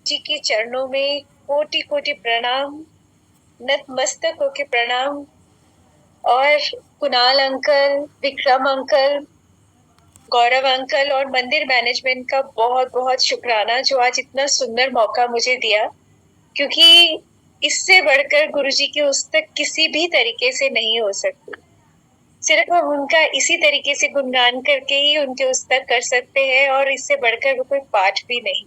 जी के चरणों में कोटि कोटि प्रणाम, नतमस्तक होके प्रणाम। और कुणाल अंकल, विक्रम अंकल, गौरव अंकल और मंदिर मैनेजमेंट का बहुत बहुत शुक्राना जो आज इतना सुंदर मौका मुझे दिया, क्योंकि इससे बढ़कर गुरुजी की उस्तक किसी भी तरीके से नहीं हो सकती। सिर्फ हम उनका इसी तरीके से गुणगान करके ही उनके उस्तक कर सकते हैं, और इससे बढ़कर वो कोई पाठ भी नहीं।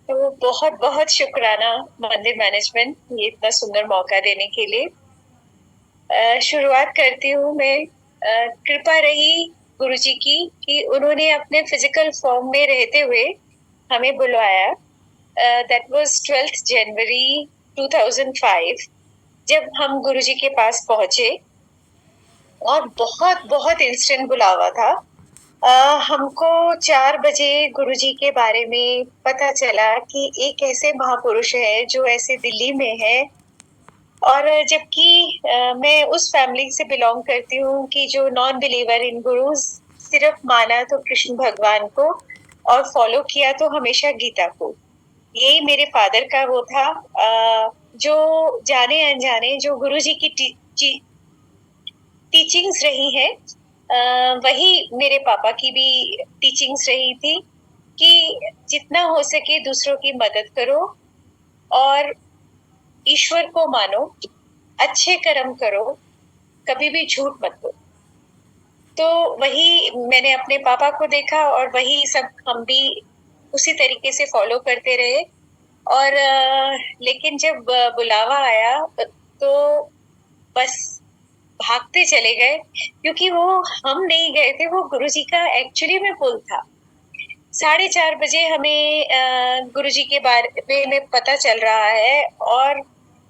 तो बहुत बहुत शुक्राना मंदिर मैनेजमेंट, ये इतना सुंदर मौका देने के लिए। शुरुआत करती हूँ मैं। कृपा रही गुरुजी की कि उन्होंने अपने फिजिकल फॉर्म में रहते हुए हमें बुलवाया। दैट वाज 12 जनवरी 2005 जब हम गुरुजी के पास पहुंचे, और बहुत बहुत इंस्टेंट बुलावा था। हमको 4 बजे गुरुजी के बारे में पता चला कि एक ऐसे महापुरुष है जो ऐसे दिल्ली में है। और जबकि मैं उस फैमिली से बिलोंग करती हूँ कि जो नॉन बिलीवर इन गुरुज, सिर्फ माना तो कृष्ण भगवान को और फॉलो किया तो हमेशा गीता को। यही मेरे फादर का वो था। जो जाने अनजाने जो गुरुजी की टीचिंग्स रही है, वही मेरे पापा की भी टीचिंग्स रही थी कि जितना हो सके दूसरों की मदद करो और ईश्वर को मानो, अच्छे कर्म करो, कभी भी झूठ मत बोलो। तो वही मैंने अपने पापा को देखा और वही सब हम भी उसी तरीके से फॉलो करते रहे। और लेकिन जब बुलावा आया तो बस भागते चले गए, क्योंकि वो हम नहीं गए थे, वो गुरुजी का एक्चुअली में पुल था। 4:30 बजे हमें गुरुजी के बारे में पता चल रहा है, और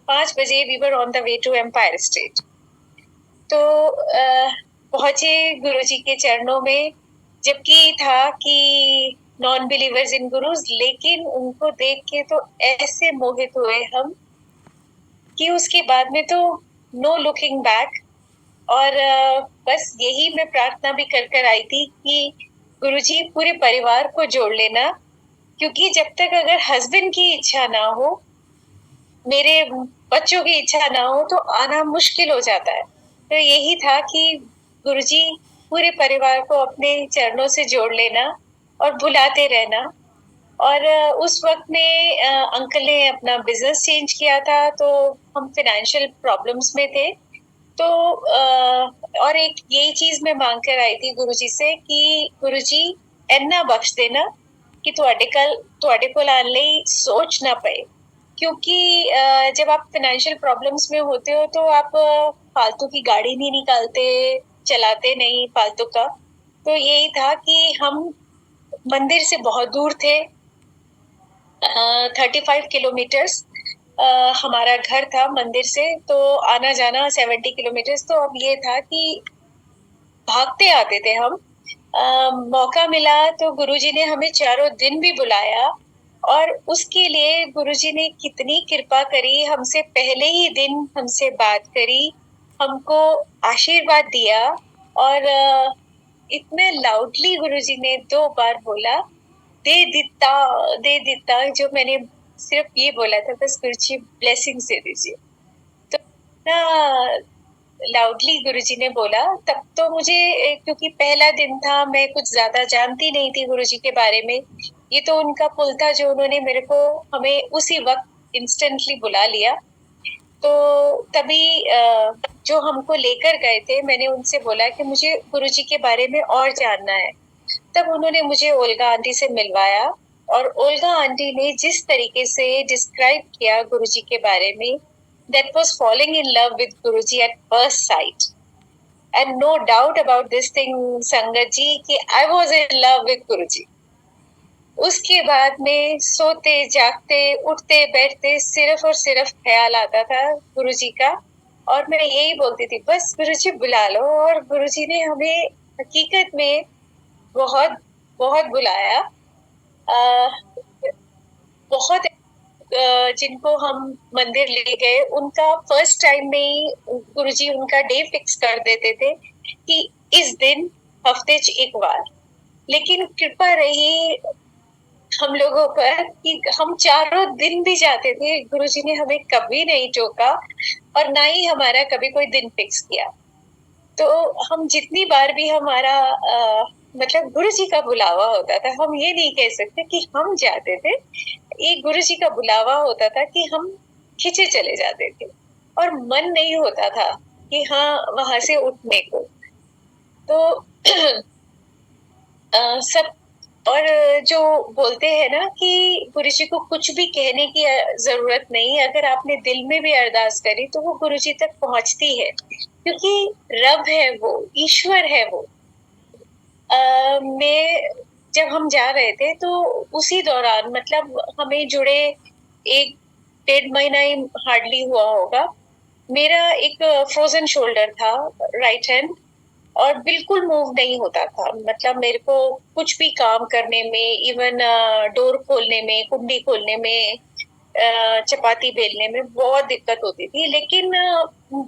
5 बजे we were on the way to Empire State. तो पहुंचे गुरुजी के चरणों में, जबकि था कि नॉन बिलीवर्स इन गुरुज, लेकिन उनको देख के तो ऐसे मोहित हुए हम कि उसके बाद में तो नो लुकिंग बैक। और बस यही मैं प्रार्थना भी कर कर आई थी कि गुरुजी पूरे परिवार को जोड़ लेना, क्योंकि जब तक अगर हस्बैंड की इच्छा ना हो, मेरे बच्चों की इच्छा ना हो, तो आना मुश्किल हो जाता है। तो यही था कि गुरुजी पूरे परिवार को अपने चरणों से जोड़ लेना और बुलाते रहना। और उस वक्त में अंकल ने अपना बिजनेस चेंज किया था, तो हम फाइनेंशियल प्रॉब्लम्स में थे। तो और एक यही चीज मैं मांग कर आई थी गुरुजी से कि गुरुजी इन्ना बख्श देना कि ਤੁਹਾਡੇ ਕੋਲ ਆਉਣ ਲਈ सोच ना पाए, क्योंकि जब आप फाइनेंशियल प्रॉब्लम्स में होते हो तो आप फालतू की गाड़ी नहीं निकालते, चलाते नहीं फालतू का। तो यही था कि हम मंदिर से बहुत दूर थे, 35 किलोमीटर्स हमारा घर था मंदिर से, तो आना जाना 70 किलोमीटर्स। तो अब ये था कि भागते आते थे हम। मौका मिला तो गुरुजी ने हमें चारों दिन भी बुलाया, और उसके लिए गुरुजी ने कितनी कृपा करी, हमसे पहले ही दिन हमसे बात करी, हमको आशीर्वाद दिया। और इतने लाउडली गुरुजी ने 2 बार बोला, दे दिता, जो मैंने सिर्फ ये बोला था, बस गुरुजी ब्लेसिंग्स दे दीजिए। तो ना लाउडली गुरुजी ने बोला। तब तो मुझे, क्योंकि पहला दिन था, मैं कुछ ज्यादा जानती नहीं थी गुरुजी के बारे में। ये तो उनका पुल था जो उन्होंने मेरे को हमें उसी वक्त इंस्टेंटली बुला लिया। तो तभी जो हमको लेकर गए थे, मैंने उनसे बोला कि मुझे गुरुजी के बारे में और जानना है। तब उन्होंने मुझे ओल्गा आंटी से मिलवाया, और ओल्गा आंटी ने जिस तरीके से डिस्क्राइब किया गुरुजी के बारे में, that was falling in love with Guruji at first sight. And no doubt about this thing, संगत जी, कि I was in love with Guruji. उसके बाद में सोते जागते उठते बैठते सिर्फ और सिर्फ ख्याल आता था गुरुजी का, और मैं यही बोलती थी, बस गुरुजी बुला लो। और गुरुजी ने हमें हकीकत में बहुत बहुत बुलाया। बहुत जिनको हम मंदिर ले गए, उनका फर्स्ट टाइम में ही गुरुजी उनका डे फिक्स कर देते थे कि इस दिन हफ्ते च एक बार। लेकिन कृपा रही, हम लोगों पर कि हम चारों दिन भी जाते थे, गुरुजी ने हमें कभी नहीं टोका और ना ही हमारा कभी कोई दिन फिक्स किया। तो हम जितनी बार भी हमारा मतलब गुरुजी का बुलावा होता था, हम ये नहीं कह सकते कि हम जाते थे, ये गुरुजी का बुलावा होता था कि हम खींचे चले जाते थे और मन नहीं होता था कि हाँ वहां से उठने को। तो सब और जो बोलते हैं ना कि गुरुजी को कुछ भी कहने की जरूरत नहीं, अगर आपने दिल में भी अरदास करी तो वो गुरुजी तक पहुंचती है, क्योंकि रब है वो, ईश्वर है वो। मैं जब हम जा रहे थे तो उसी दौरान मतलब हमें जुड़े 1-1.5 महीना ही हार्डली हुआ होगा, मेरा एक फ्रोजन शोल्डर था, राइट हैंड, और बिल्कुल मूव नहीं होता था। मतलब मेरे को कुछ भी काम करने में, इवन डोर खोलने में, कुंडी खोलने में, चपाती बेलने में बहुत दिक्कत होती थी। लेकिन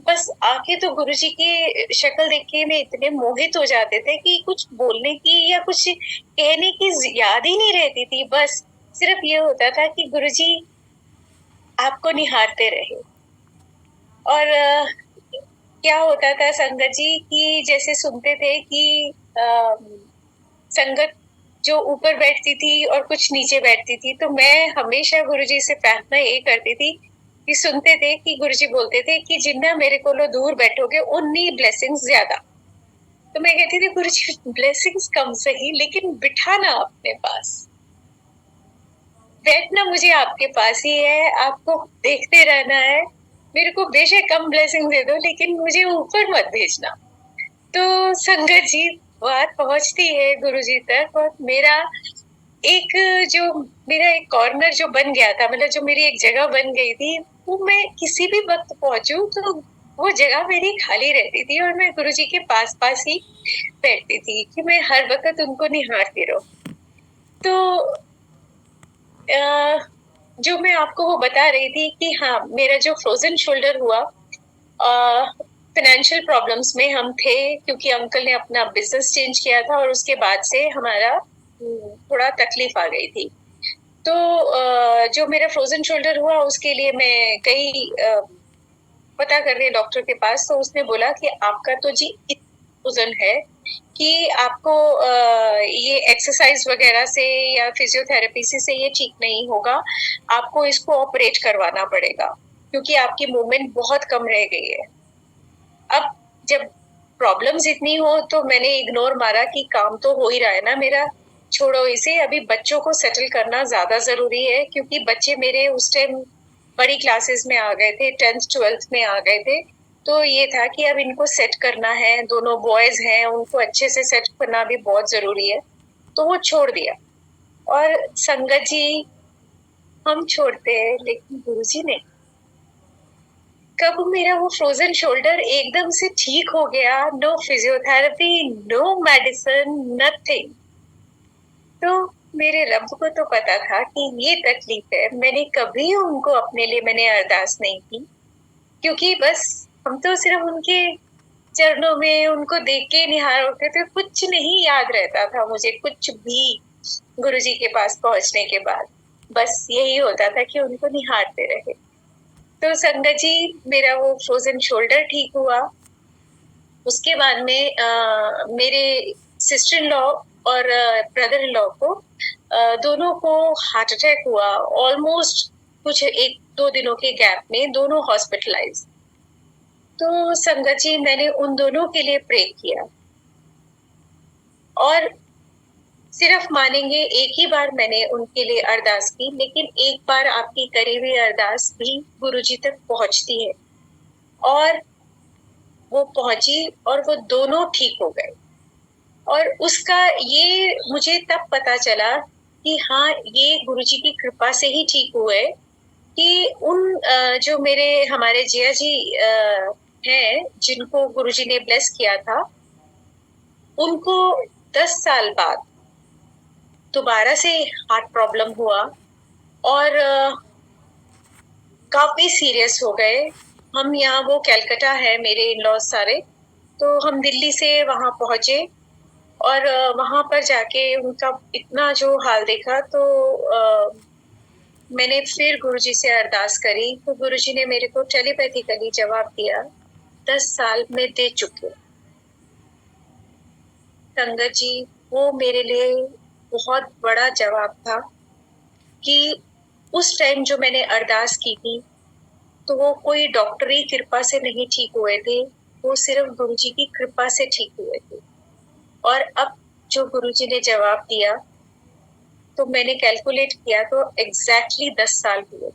बस आके तो गुरुजी की शक्ल देख के मैं इतने मोहित हो जाते थे कि कुछ बोलने की या कुछ कहने की याद ही नहीं रहती थी। बस सिर्फ ये होता था कि गुरुजी आपको निहारते रहे। और क्या होता था संगत जी कि जैसे सुनते थे कि संगत जो ऊपर बैठती थी और कुछ नीचे बैठती थी, तो मैं हमेशा गुरुजी से प्रार्थना ये करती थी कि सुनते थे कि गुरुजी बोलते थे कि जिन्ना मेरे को दूर बैठोगे उन्नी ब्लेसिंग्स ज्यादा। तो मैं कहती थी गुरुजी ब्लेसिंग्स कम सही, लेकिन बिठाना अपने पास, बैठना मुझे आपके पास ही है, आपको देखते रहना है। मेरे को बेशक कम ब्लेसिंग दे दो, लेकिन मुझे ऊपर मत भेजना। तो संगत जी बात पहुंचती है गुरुजी तक, और मेरा एक जो मेरा एक कॉर्नर जो बन गया था, मतलब जो मेरी एक जगह बन गई थी, वो मैं किसी भी वक्त पहुंचूं तो वो जगह मेरी खाली रहती थी और मैं गुरुजी के पास पास ही बैठती थी कि मैं हर वक्त उनको निहारती रहूं। तो जो मैं आपको वो बता रही थी कि हाँ, मेरा जो फ्रोजन शोल्डर हुआ, फाइनेंशियल प्रॉब्लम्स में हम थे, क्योंकि अंकल ने अपना बिजनेस चेंज किया था और उसके बाद से हमारा थोड़ा तकलीफ आ गई थी। तो जो मेरा फ्रोजन शोल्डर हुआ उसके लिए मैं कई पता कर रही डॉक्टर के पास, तो उसने बोला कि आपका तो जी वजन है कि आपको ये एक्सरसाइज वगैरह से या फिजियोथेरेपी से ये ठीक नहीं होगा, आपको इसको ऑपरेट करवाना पड़ेगा क्योंकि आपकी मूवमेंट बहुत कम रह गई है। अब जब प्रॉब्लम्स इतनी हो तो मैंने इग्नोर मारा कि काम तो हो ही रहा है ना मेरा, छोड़ो इसे, अभी बच्चों को सेटल करना ज्यादा जरूरी है, क्योंकि बच्चे मेरे उस टाइम बड़ी क्लासेस में आ गए थे, 10th-12th में आ गए थे। तो ये था कि अब इनको सेट करना है, दोनों बॉयज हैं, उनको अच्छे से सेट करना भी बहुत जरूरी है। तो वो छोड़ दिया। और संगत जी, हम छोड़ते हैं लेकिन गुरुजी ने, कब मेरा वो फ्रोजन शोल्डर एकदम से ठीक हो गया, no physiotherapy, no medicine, nothing. तो मेरे रब को तो पता था कि ये तकलीफ है, मैंने कभी उनको अपने लिए मैंने अरदास नहीं की, क्योंकि बस हम तो सिर्फ उनके चरणों में उनको देख के निहार होते थे, कुछ नहीं याद रहता था मुझे, कुछ भी गुरुजी के पास पहुंचने के बाद बस यही होता था कि उनको निहारते रहे। तो संगत जी, मेरा वो फ्रोजन शोल्डर ठीक हुआ। उसके बाद में मेरे सिस्टर इन लॉ और ब्रदर इन लॉ को दोनों को हार्ट अटैक हुआ, ऑलमोस्ट कुछ 1-2 दिनों के गैप में दोनों हॉस्पिटलाइज। तो संगत जी, मैंने उन दोनों के लिए प्रे किया और सिर्फ मानेंगे एक ही बार मैंने उनके लिए अरदास की, लेकिन एक बार आपकी करी हुई अरदास भी गुरुजी तक पहुंचती है, और वो पहुंची और वो दोनों ठीक हो गए। और उसका ये मुझे तब पता चला कि हाँ, ये गुरुजी की कृपा से ही ठीक हुए, कि उन जो मेरे हमारे जिया जी हैं, जिनको गुरुजी ने ब्लेस किया था, उनको 10 साल बाद दोबारा से हार्ट प्रॉब्लम हुआ और काफी सीरियस हो गए। हम यहाँ, वो कैलकाटा है मेरे इन लॉज सारे, तो हम दिल्ली से वहां पहुंचे और वहां पर जाके उनका इतना जो हाल देखा तो मैंने फिर गुरुजी से अरदास करी, तो गुरुजी ने मेरे को टेलीपैथिकली जवाब दिया, 10 साल में दे चुके। संगत जी, वो मेरे लिए बहुत बड़ा जवाब था कि उस टाइम जो मैंने अरदास की थी, तो वो कोई डॉक्टरी कृपा से नहीं ठीक हुए थे, वो सिर्फ गुरुजी की कृपा से ठीक हुए थे। और अब जो गुरुजी ने जवाब दिया, तो मैंने कैलकुलेट किया तो एग्जैक्टली 10 साल हुए।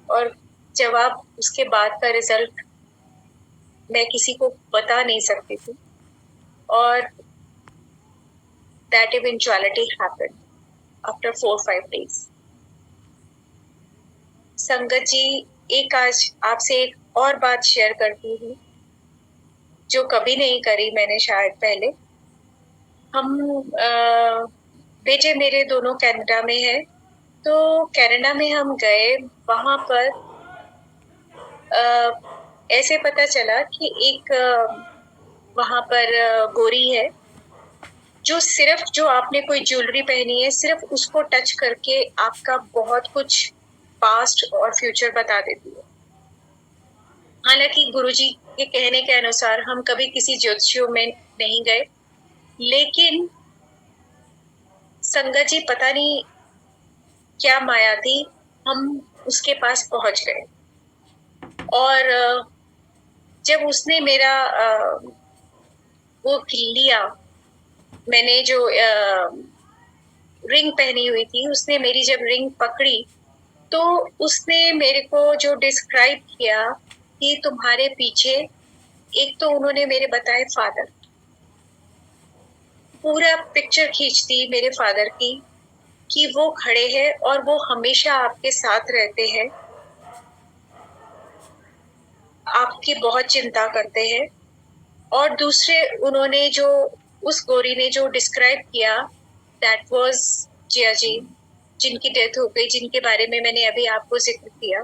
और जवाब उसके बाद का रिजल्ट मैं किसी को बता नहीं सकती थी, और that eventuality happened after 4-5 days. संगत जी, एक आज आपसे एक और बात शेयर करती हूँ जो कभी नहीं करी मैंने शायद पहले। हम बेटे मेरे दोनों कनाडा में है, तो कनाडा में हम गए, वहां पर ऐसे पता चला कि एक वहां पर गोरी है जो सिर्फ जो आपने कोई ज्वेलरी पहनी है, सिर्फ उसको टच करके आपका बहुत कुछ पास्ट और फ्यूचर बता देती है। हालांकि गुरुजी के कहने के अनुसार हम कभी किसी ज्योतिषियों में नहीं गए, लेकिन संगत जी पता नहीं क्या माया थी, हम उसके पास पहुंच गए। और जब उसने मेरा वो लिया, मैंने जो रिंग पहनी हुई थी, उसने मेरी जब रिंग पकड़ी, तो उसने मेरे को जो डिस्क्राइब किया कि तुम्हारे पीछे, एक तो उन्होंने मेरे बताए फादर, पूरा पिक्चर खींच दी मेरे फादर की कि वो खड़े हैं और वो हमेशा आपके साथ रहते हैं, आपकी बहुत चिंता करते हैं। और दूसरे उन्होंने जो उस गोरी ने जो डिस्क्राइब किया, दैट वाज जिया जी, जिनकी डेथ हो गई, जिनके बारे में मैंने अभी आपको जिक्र किया।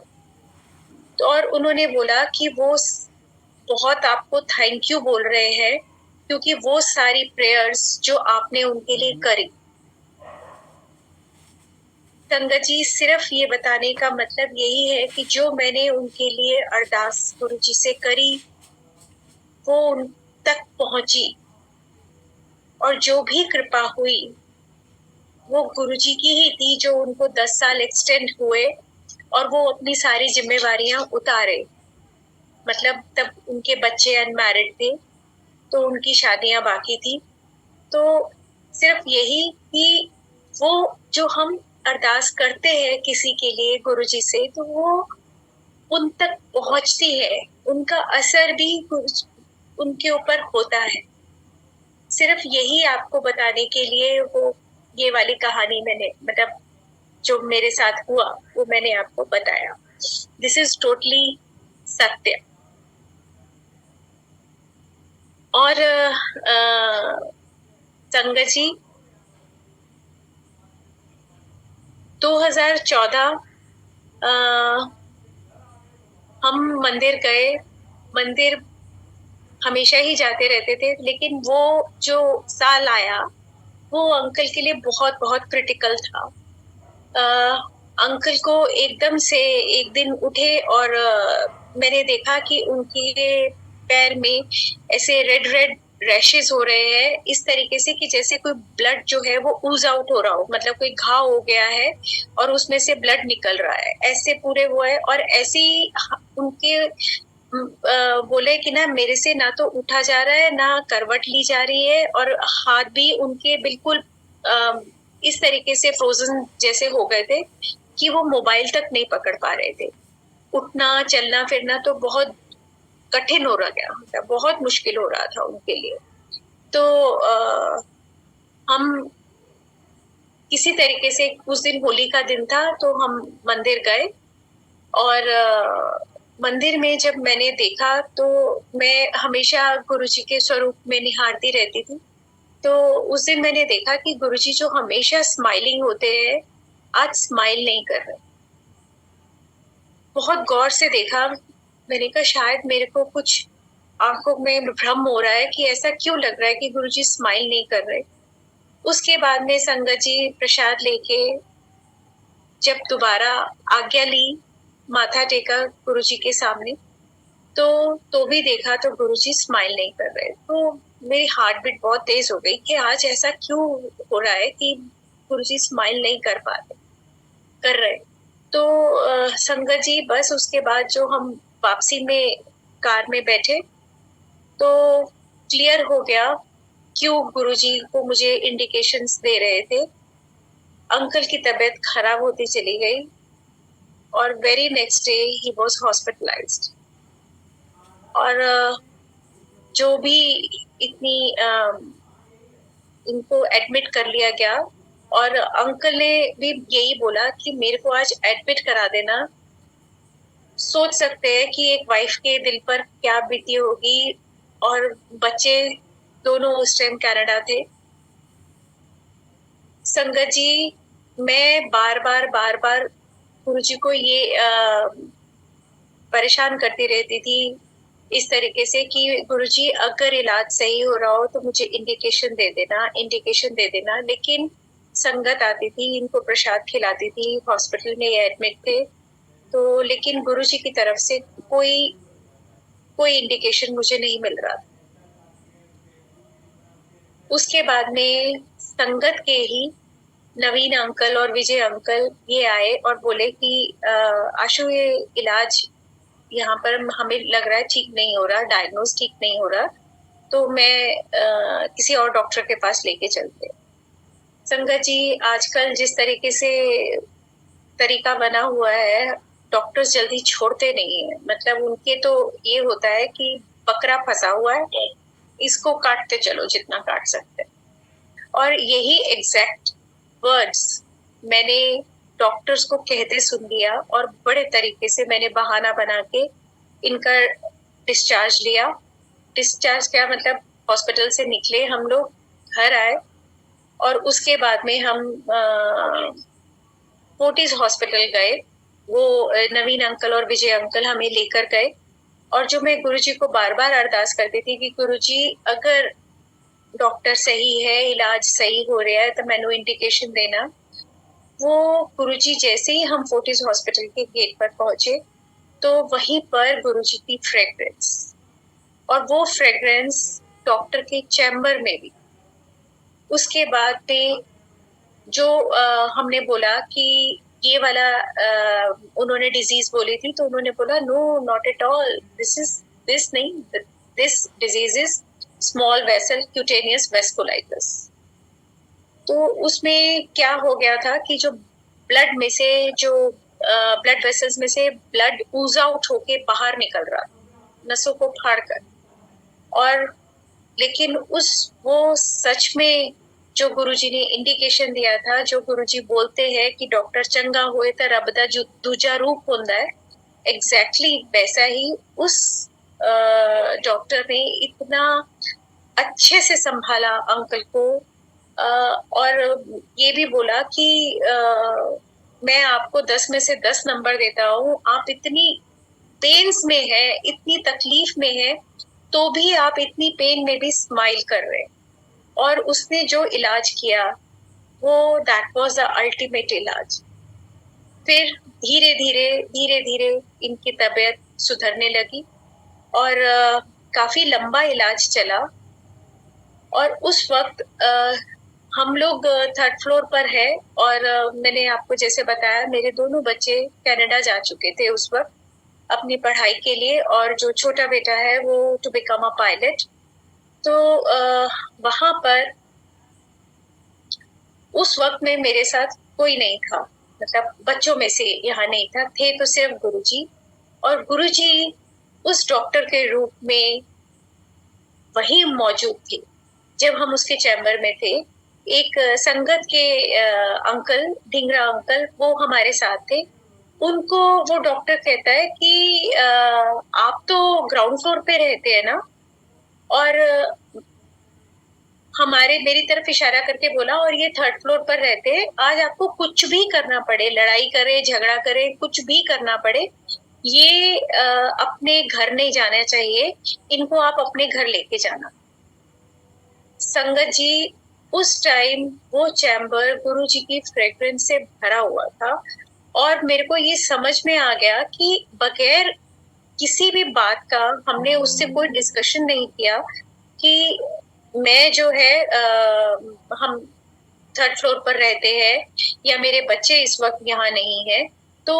तो और उन्होंने बोला कि वो बहुत आपको थैंक यू बोल रहे हैं, क्योंकि वो सारी प्रेयर्स जो आपने उनके लिए करी। संगत जी, सिर्फ ये बताने का मतलब यही है कि जो मैंने उनके लिए अरदास गुरुजी से करी, वो उन तक पहुंची, और जो भी कृपा हुई वो गुरुजी की ही थी, जो उनको 10 साल एक्सटेंड हुए और वो अपनी सारी जिम्मेवारियां उतारे। मतलब तब उनके बच्चे अनमैरिड थे, तो उनकी शादियां बाकी थी। तो सिर्फ यही कि वो जो हम अरदास करते हैं किसी के लिए गुरुजी से, तो वो उन तक पहुंचती है, उनका असर भी उनके ऊपर होता है। सिर्फ यही आपको बताने के लिए वो ये वाली कहानी मैंने, मतलब जो मेरे साथ हुआ, वो मैंने आपको बताया। दिस इज टोटली सत्य। और संगत जी, 2014 हम मंदिर गए। मंदिर हमेशा ही जाते रहते थे, लेकिन वो जो साल आया वो अंकल के लिए बहुत बहुत क्रिटिकल था। अंकल को एकदम से एक दिन उठे और मैंने देखा कि उनके पैर में ऐसे रेड रेड रैशेस हो रहे हैं, इस तरीके से कि जैसे कोई ब्लड जो है वो ऊज आउट हो रहा हो, मतलब कोई घाव हो गया है और उसमें से ब्लड निकल रहा है, ऐसे पूरे वो है। और ऐसे ही उनके बोले कि ना मेरे से ना तो उठा जा रहा है, ना करवट ली जा रही है, और हाथ भी उनके बिल्कुल इस तरीके से फ्रोजन जैसे हो गए थे कि वो मोबाइल तक नहीं पकड़ पा रहे थे। उठना चलना फिरना तो बहुत कठिन हो रहा गया, मतलब बहुत मुश्किल हो रहा था उनके लिए। तो हम किसी तरीके से, उस दिन होली का दिन था, तो हम मंदिर गए। और मंदिर में जब मैंने देखा, तो मैं हमेशा गुरुजी के स्वरूप में निहारती रहती थी। तो उस दिन मैंने देखा कि गुरुजी जो हमेशा स्माइलिंग होते हैं, आज स्माइल नहीं कर रहे। बहुत गौर से देखा, मैंने कहा शायद मेरे को कुछ आंखों में भ्रम हो रहा है कि ऐसा क्यों लग रहा है कि गुरुजी स्माइल नहीं कर रहे। उसके बाद में संगत जी प्रसाद लेके जब दोबारा आज्ञा ली, माथा टेका गुरुजी के सामने, तो भी देखा तो गुरुजी स्माइल नहीं कर रहे। तो मेरी हार्ट बीट बहुत तेज हो गई कि आज ऐसा क्यों हो रहा है कि गुरुजी स्माइल नहीं कर रहे। तो संगत जी बस उसके बाद जो हम वापसी में कार में बैठे तो क्लियर हो गया क्यों गुरुजी को मुझे इंडिकेशंस दे रहे थे। अंकल की तबीयत खराब होती चली गई और very next day he was hospitalised. और जो भी इतनी इनको एडमिट कर लिया गया और अंकल ने भी यही बोला कि मेरे को आज एडमिट करा देना। सोच सकते हैं कि एक वाइफ के दिल पर क्या बीती होगी। और बच्चे दोनों उस टाइम कनाडा थे। संगत जी मैं बार बार गुरुजी को ये परेशान करती रहती थी इस तरीके से कि गुरुजी अगर इलाज सही हो रहा हो तो मुझे इंडिकेशन दे देना। लेकिन संगत आती थी, इनको प्रसाद खिलाती थी, हॉस्पिटल में एडमिट थे, तो लेकिन गुरुजी की तरफ से कोई इंडिकेशन मुझे नहीं मिल रहा। उसके बाद में संगत के ही नवीन अंकल और विजय अंकल ये आए और बोले कि आशु ये इलाज यहाँ पर हमें लग रहा है ठीक नहीं हो रहा, डायग्नोज ठीक नहीं हो रहा, तो मैं किसी और डॉक्टर के पास लेके चलते। संगत जी आजकल जिस तरीके से तरीका बना हुआ है, डॉक्टर्स जल्दी छोड़ते नहीं है। मतलब उनके तो ये होता है कि बकरा फंसा हुआ है, इसको काटते चलो जितना काट सकते। और यही एग्जैक्ट वर्ड्स मैंने डॉक्टर्स को कहते सुन लिया और बड़े तरीके से मैंने बहाना बना के इनका डिस्चार्ज लिया। डिस्चार्ज क्या मतलब, हॉस्पिटल से निकले हम लोग, घर आए और उसके बाद में हम फोर्टिस हॉस्पिटल गए। वो नवीन अंकल और विजय अंकल हमें लेकर गए। और जो मैं गुरुजी को बार बार अरदास करती थी कि गुरुजी अगर डॉक्टर सही है, इलाज सही हो रहा है, तो मैंने इंडिकेशन देना। वो गुरुजी जैसे ही हम फोर्टिस हॉस्पिटल के गेट पर पहुंचे तो वहीं पर गुरुजी की फ्रेग्रेंस, और वो फ्रेग्रेंस डॉक्टर के चैम्बर में भी। उसके बाद में जो हमने बोला कि ये वाला उन्होंने डिजीज बोली थी, तो उन्होंने बोला no not at all, this नहीं, this disease is small vessel cutaneous vasculitis. तो उसमें क्या हो गया था कि जो ब्लड में से जो ब्लड वेसल्स में से ब्लड ऊज आउट होके बाहर निकल रहा, नसों को फाड़कर। और लेकिन वो सच में जो गुरुजी ने इंडिकेशन दिया था, जो गुरुजी बोलते हैं कि डॉक्टर चंगा होए तो रब दा दूजा रूप होता है, एग्जैक्टली वैसा ही उस डॉक्टर ने इतना अच्छे से संभाला अंकल को। और ये भी बोला कि मैं आपको 10 में से 10 नंबर देता हूँ, आप इतनी पेन्स में है, इतनी तकलीफ में है, तो भी आप इतनी पेन में भी स्माइल कर रहे। और उसने जो इलाज किया वो दैट वाज द अल्टीमेट इलाज। फिर धीरे धीरे इनकी तबीयत सुधरने लगी और काफी लंबा इलाज चला। और उस वक्त हम लोग थर्ड फ्लोर पर है और मैंने आपको जैसे बताया मेरे दोनों बच्चे कनाडा जा चुके थे उस वक्त अपनी पढ़ाई के लिए, और जो छोटा बेटा है वो टू बिकम अ पायलट। तो वहां पर उस वक्त में मेरे साथ कोई नहीं था, मतलब बच्चों में से यहाँ नहीं था, थे तो सिर्फ गुरुजी। और गुरुजी उस डॉक्टर के रूप में वही मौजूद थे जब हम उसके चैम्बर में थे। एक संगत के अंकल, ढिंगरा अंकल, वो हमारे साथ थे। उनको वो डॉक्टर कहता है कि आप तो ग्राउंड फ्लोर पे रहते हैं ना, और मेरी तरफ इशारा करके बोला, और ये थर्ड फ्लोर पर रहते हैं, आज आपको कुछ भी करना पड़े, लड़ाई करे, झगड़ा करे, कुछ भी करना पड़े, ये अपने घर नहीं जाना चाहिए, इनको आप अपने घर लेके जाना। संगत जी, उस टाइम वो चैम्बर गुरु जी की फ्रेग्रेंस से भरा हुआ था और मेरे को ये समझ में आ गया कि बगैर किसी भी बात का हमने उससे कोई डिस्कशन नहीं किया कि मैं जो है हम थर्ड फ्लोर पर रहते हैं या मेरे बच्चे इस वक्त यहाँ नहीं है, तो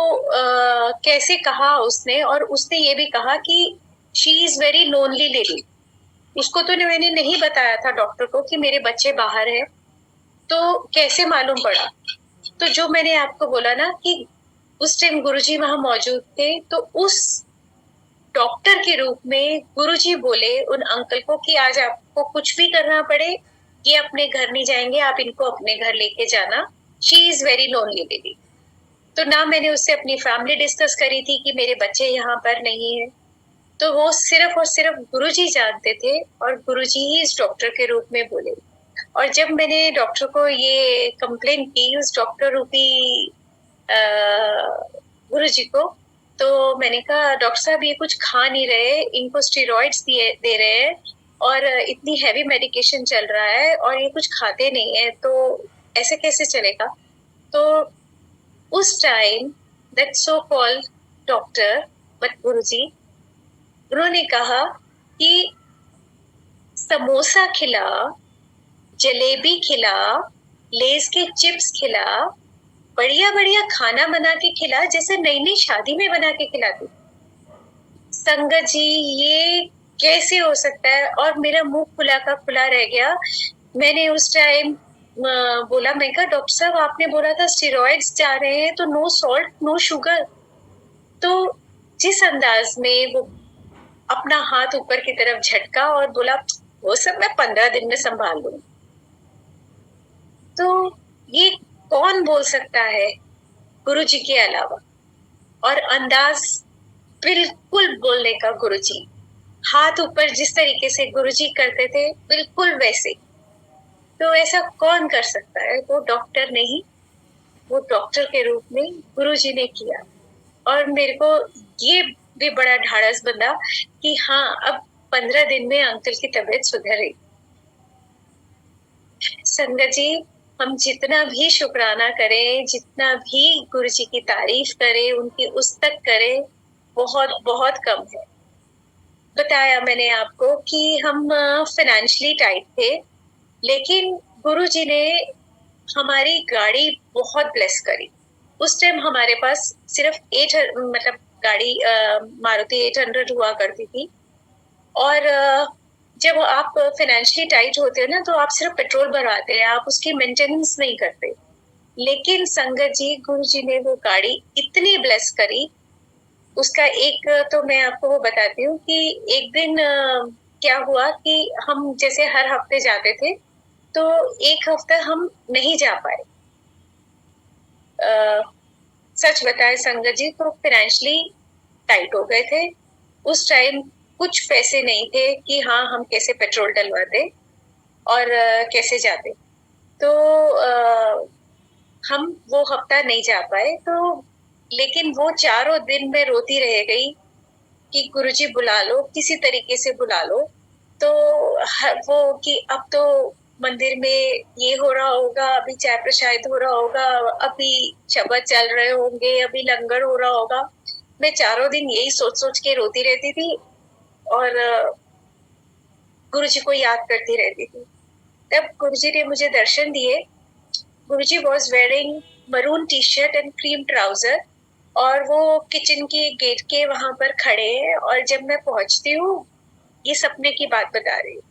कैसे कहा उसने, और उसने ये भी कहा कि she is very lonely lady. उसको तो मैंने नहीं बताया था डॉक्टर को कि मेरे बच्चे बाहर है, तो कैसे मालूम पड़ा? तो जो मैंने आपको बोला ना कि उस टाइम गुरुजी वहां मौजूद थे, तो उस डॉक्टर के रूप में गुरुजी बोले उन अंकल को कि आज आपको कुछ भी करना पड़े, ये अपने घर नहीं जाएंगे, आप इनको अपने घर लेके जाना, she is very lonely lady. तो ना मैंने उससे अपनी फैमिली डिस्कस करी थी कि मेरे बच्चे यहाँ पर नहीं है, तो वो सिर्फ और सिर्फ गुरुजी जानते थे और गुरुजी ही इस डॉक्टर के रूप में बोले। और जब मैंने डॉक्टर को ये कंप्लेन की उस डॉक्टर रूपी गुरुजी को, तो मैंने कहा डॉक्टर साहब ये कुछ खा नहीं रहे, इनको स्टेरॉइड्स दे रहे हैं और इतनी हैवी मेडिकेशन चल रहा है और ये कुछ खाते नहीं है, तो ऐसे कैसे चलेगा? तो उस time that so called doctor but Guruji, उन्होंने कहा कि समोसा खिला, जलेबी खिला, लेस के चिप्स खिला, बढ़िया बढ़िया खाना बना के खिला, जैसे नई नई शादी में बना के खिलाती। संगत जी, ये कैसे हो सकता है? और मेरा मुंह खुला का खुला रह गया। मैंने उस टाइम बोला, मैं कहा डॉक्टर साहब आपने बोला था स्टेरॉइड्स जा रहे हैं, तो नो सॉल्ट नो शुगर। तो जिस अंदाज में वो अपना हाथ ऊपर की तरफ झटका और बोला वो सब मैं 15 दिन में संभाल लूंगी। तो ये कौन बोल सकता है गुरुजी के अलावा? और अंदाज बिल्कुल बोलने का गुरुजी, हाथ ऊपर जिस तरीके से गुरुजी करते थे बिल्कुल वैसे। तो ऐसा कौन कर सकता है? वो डॉक्टर नहीं, वो डॉक्टर के रूप में गुरुजी ने किया। और मेरे को ये भी बड़ा ढाढ़स बंधा कि हाँ, अब 15 दिन में अंकल की तबीयत सुधर रही। संगत जी, हम जितना भी शुक्राना करें, जितना भी गुरु जी की तारीफ करें, उनकी उस्तक करें, बहुत बहुत कम है। बताया मैंने आपको कि हम फाइनेंशियली टाइट थे, लेकिन गुरु जी ने हमारी गाड़ी बहुत ब्लेस करी। उस टाइम हमारे पास सिर्फ 8 मतलब गाड़ी मारुति 800 हुआ करती थी। और जब आप फाइनेंशियली टाइट होते हो ना, तो आप सिर्फ पेट्रोल भरवाते हैं, आप उसकी मेंटेनेंस नहीं करते। लेकिन संगत जी, गुरु जी ने वो गाड़ी इतनी ब्लेस करी। उसका एक तो मैं आपको वो बताती हूँ कि एक दिन क्या हुआ कि हम जैसे हर हफ्ते जाते थे, तो एक हफ्ता हम नहीं जा पाए। सच बताए संगत जी, तो फाइनेंशियली टाइट हो गए थे। उस टाइम कुछ पैसे नहीं थे कि हाँ हम कैसे पेट्रोल डलवाते और कैसे जाते। तो हम वो हफ्ता नहीं जा पाए। तो लेकिन वो 4 दिन में रोती रह गई कि गुरुजी बुला लो, किसी तरीके से बुला लो। तो वो कि अब तो मंदिर में ये हो रहा होगा, अभी चाय प्रसाद हो रहा होगा, अभी शबद चल रहे होंगे, अभी लंगर हो रहा होगा। मैं 4 दिन यही सोच सोच के रोती रहती थी और गुरुजी को याद करती रहती थी। तब गुरुजी ने मुझे दर्शन दिए। Guruji was wearing maroon T shirt and cream trouser, और वो किचन के गेट के वहां पर खड़े हैं। और जब मैं पहुंचती हूँ, ये सपने की बात बता रही हूँ,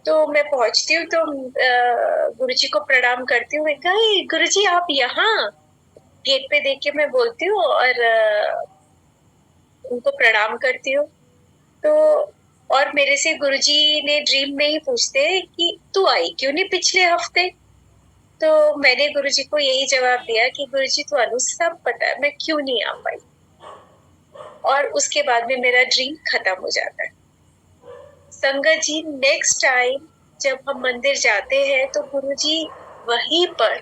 तो मैं पहुंचती हूँ तो गुरुजी को प्रणाम करती हूँ। मैं कहा गुरुजी आप यहाँ? गेट पे देख के मैं बोलती हूँ और उनको प्रणाम करती हूँ। तो और मेरे से गुरुजी ने ड्रीम में ही पूछते कि तू आई क्यों नहीं पिछले हफ्ते? तो मैंने गुरुजी को यही जवाब दिया कि गुरुजी ਤੁਹਾਨੂੰ सब पता है मैं क्यों नहीं आ पाई। और उसके बाद में मेरा ड्रीम खत्म हो जाता है। संगत जी, नेक्स्ट टाइम जब हम मंदिर जाते हैं तो गुरुजी वहीं पर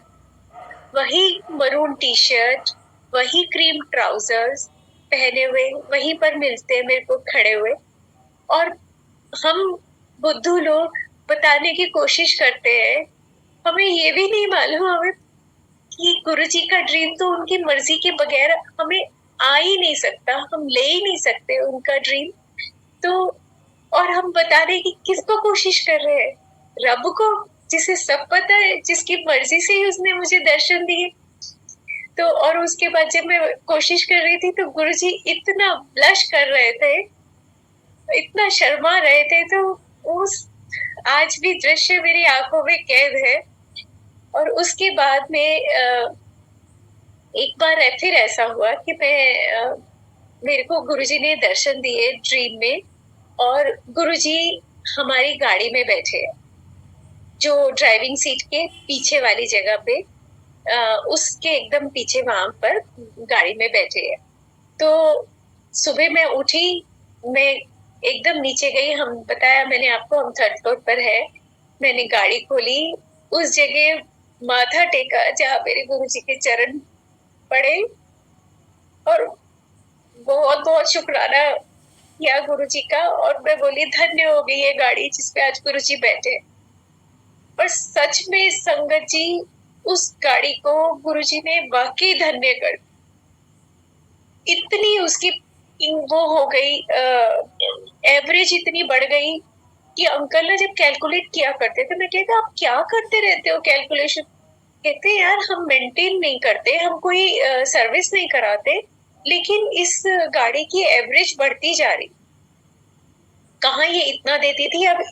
वही मरून टी शर्ट, वही क्रीम ट्राउजर्स पहने हुए वहीं पर मिलते हैं मेरे को खड़े हुए, और हम बुद्धू लोग बताने की कोशिश करते हैं, हमें ये भी नहीं मालूम हमें कि गुरुजी का ड्रीम तो उनकी मर्जी के बगैर हमें आ ही नहीं सकता, हम ले ही नहीं सकते उनका ड्रीम। तो और हम बताने की किसको कोशिश कर रहे हैं? रब को, जिसे सब पता है, जिसकी मर्जी से ही उसने मुझे दर्शन दिए। तो और उसके बाद जब मैं कोशिश कर रही थी तो गुरुजी इतना ब्लश कर रहे थे, इतना शर्मा रहे थे, तो उस आज भी दृश्य मेरी आंखों में कैद है। और उसके बाद में एक बार फिर ऐसा हुआ कि मेरे को गुरुजी ने दर्शन दिए ड्रीम में, और गुरुजी हमारी गाड़ी में बैठे हैं, जो ड्राइविंग सीट के पीछे वाली जगह पे, उसके एकदम पीछे वहां पर गाड़ी में बैठे हैं। तो सुबह मैं उठी, मैं एकदम नीचे गई, हम बताया मैंने आपको हम 3rd फ्लोर पर है। मैंने गाड़ी खोली, उस जगह माथा टेका जहाँ मेरे गुरुजी के चरण पड़े, और बहुत बहुत शुक्राना किया गुरुजी का, और मैं बोली धन्य हो गई ये गाड़ी जिसपे आज गुरुजी बैठे। पर सच में संगत जी, उस गाड़ी को गुरुजी ने वाकई धन्य कर, इतनी उसकी वो हो गई, एवरेज इतनी बढ़ गई कि अंकल ना जब कैलकुलेट किया करते थे, मैं कहता आप क्या करते रहते हो कैलकुलेशन? कहते यार हम मेंटेन नहीं करते, हम कोई सर्विस नहीं कराते, लेकिन इस गाड़ी की एवरेज बढ़ती जा रही, कहाँ ये इतना देती थी अब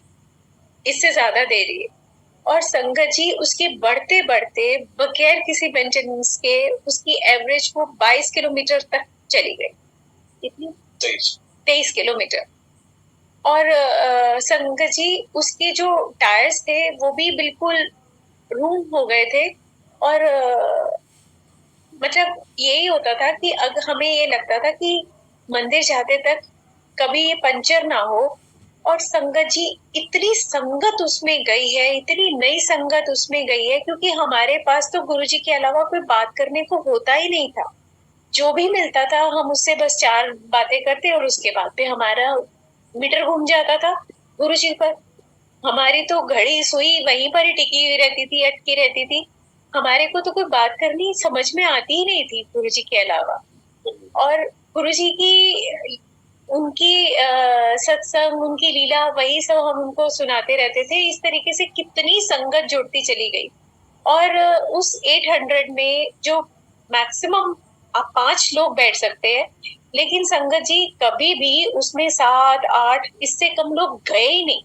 इससे ज्यादा दे रही है। और संगत जी उसके बढ़ते बढ़ते बगैर किसी मेंटेनेंस के उसकी एवरेज वो 22 किलोमीटर तक चली गई। कितनी? 23 किलोमीटर। और संगत जी उसके जो टायर्स थे वो भी बिल्कुल रूम हो गए थे, और मतलब यही होता था कि अगर हमें ये लगता था कि मंदिर जाते तक कभी ये पंचर ना हो। और संगत जी इतनी संगत उसमें गई है, इतनी नई संगत उसमें गई है, क्योंकि हमारे पास तो गुरुजी के अलावा कोई बात करने को होता ही नहीं था। जो भी मिलता था हम उससे बस 4 बातें करते, और उसके बाद पे हमारा मीटर घूम जाता था गुरुजी पर। हमारी तो घड़ी सुई वहीं पर ही टिकी हुई रहती थी, अटकी रहती थी। हमारे को तो कोई बात करनी समझ में आती ही नहीं थी गुरुजी के अलावा। और गुरुजी की उनकी सत्संग, उनकी लीला, वही सब हम उनको सुनाते रहते थे। इस तरीके से कितनी संगत जुड़ती चली गई। और उस 800 में जो मैक्सिमम आप 5 लोग बैठ सकते हैं, लेकिन संगत जी कभी भी उसमें 7, 8 इससे कम लोग गए ही नहीं।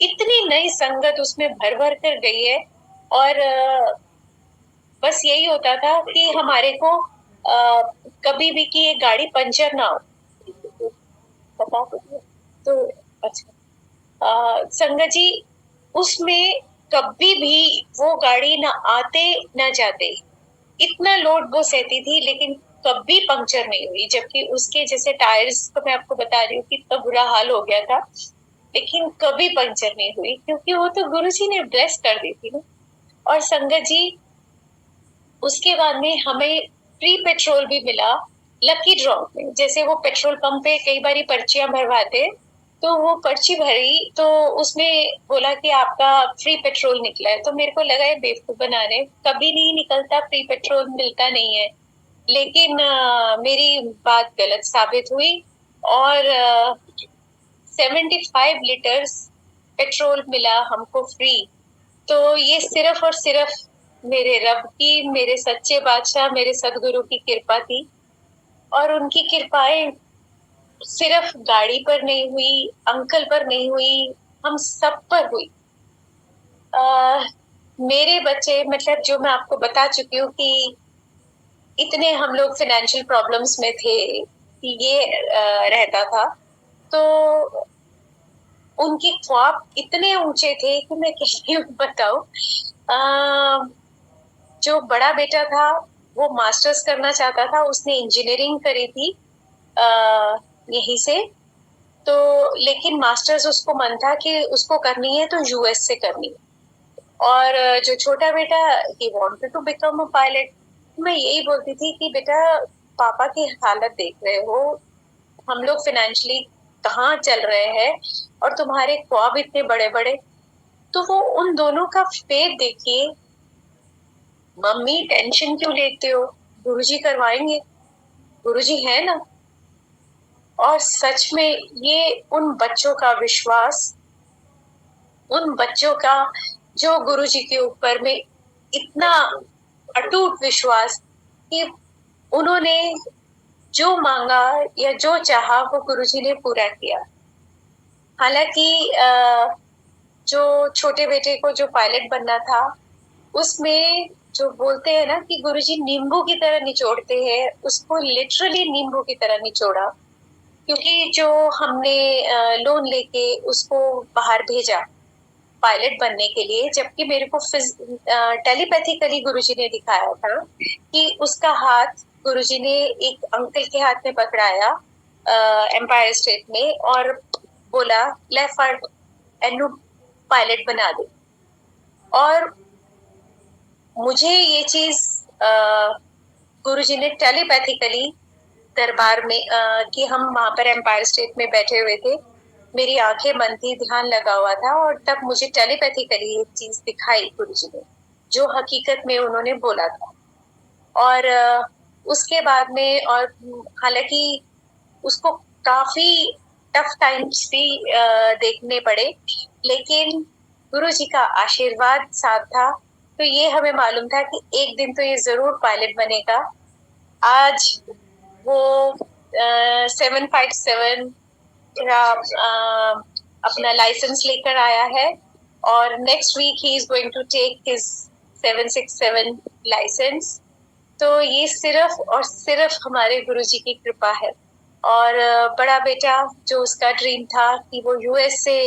इतनी नई संगत उसमें भर भर कर गई है। और बस यही होता था कि हमारे को कभी भी कि ये गाड़ी पंचर ना हो। पता तो अच्छा, संगत जी उसमें कभी भी वो गाड़ी ना आते ना जाते, इतना लोड वो सहती थी, लेकिन कभी पंक्चर नहीं हुई। जबकि उसके जैसे टायर्स तो मैं आपको बता रही हूँ कि इतना बुरा हाल हो गया था, लेकिन कभी पंक्चर नहीं हुई, क्योंकि वो तो गुरुजी ने ब्लेस कर दी थी ना। और संगत जी उसके बाद में हमें फ्री पेट्रोल भी मिला लकी ड्रॉ में। जैसे वो पेट्रोल पंप पे कई बारी पर्चियां भरवाते, तो वो पर्ची भरी तो उसमें बोला कि आपका फ्री पेट्रोल निकला है। तो मेरे को लगा है बेवकूफ बनाने, कभी नहीं निकलता, फ्री पेट्रोल मिलता नहीं है। लेकिन मेरी बात गलत साबित हुई, और 75 लीटर्स पेट्रोल मिला हमको फ्री। तो ये सिर्फ और सिर्फ मेरे रब की, मेरे सच्चे बादशाह, मेरे सदगुरु की कृपा थी। और उनकी कृपाएं सिर्फ गाड़ी पर नहीं हुई, अंकल पर नहीं हुई, हम सब पर हुई। मेरे बच्चे, मतलब जो मैं आपको बता चुकी हूँ कि इतने हम लोग फाइनेंशियल प्रॉब्लम्स में थे कि ये रहता था, तो उनके ख्वाब इतने ऊंचे थे कि मैं कैसे बताऊं। जो बड़ा बेटा था वो मास्टर्स करना चाहता था, उसने इंजीनियरिंग करी थी यहीं से। तो लेकिन मास्टर्स उसको मन था कि उसको करनी है तो यूएस से करनी है। और जो छोटा बेटा, he wanted to become a pilot. मैं यही बोलती थी कि बेटा पापा की हालत देख रहे हो, हम लोग फाइनेंशियली कहाँ चल रहे हैं और तुम्हारे ख्वाब इतने बड़े बड़े, तो वो उन दोनों का फेथ देखिए। मम्मी टेंशन क्यों लेते हो, गुरुजी करवाएंगे, गुरुजी है ना। और सच में ये उन बच्चों का विश्वास, उन बच्चों का जो गुरुजी के ऊपर में इतना अटूट विश्वास कि उन्होंने जो मांगा या जो चाहा वो गुरुजी ने पूरा किया। हालांकि जो छोटे बेटे को जो पायलट बनना था, उसमें जो बोलते हैं ना कि गुरुजी नींबू की तरह निचोड़ते हैं, उसको लिटरली नींबू की तरह निचोड़ा। क्योंकि जो हमने लोन लेके उसको बाहर भेजा पायलट बनने के लिए, जबकि मेरे को टेलीपैथिकली गुरुजी ने दिखाया था कि उसका हाथ गुरुजी ने एक अंकल के हाथ में पकड़ाया एम्पायर स्टेट में और बोला ले फड़ एनु पायलट बना दे। और मुझे ये चीज गुरुजी ने टेलीपैथिकली दरबार में कि हम वहां पर एम्पायर स्टेट में बैठे हुए थे, मेरी आंखें बंद थी, ध्यान लगा हुआ था, और तब मुझे टेलीपैथिकली एक चीज दिखाई गुरुजी ने, जो हकीकत में उन्होंने बोला था। और उसके बाद में, और हालांकि उसको काफी टफ टाइम्स भी देखने पड़े, लेकिन गुरुजी का आशीर्वाद साथ था, तो ये हमें मालूम था कि एक दिन तो ये जरूर पायलट बनेगा। आज वो 757 अपना लाइसेंस लेकर आया है और next week he is going to take his 767 licence. तो ये सिर्फ और सिर्फ हमारे गुरुजी की कृपा है। और बड़ा बेटा जो उसका ड्रीम था कि वो यूएस से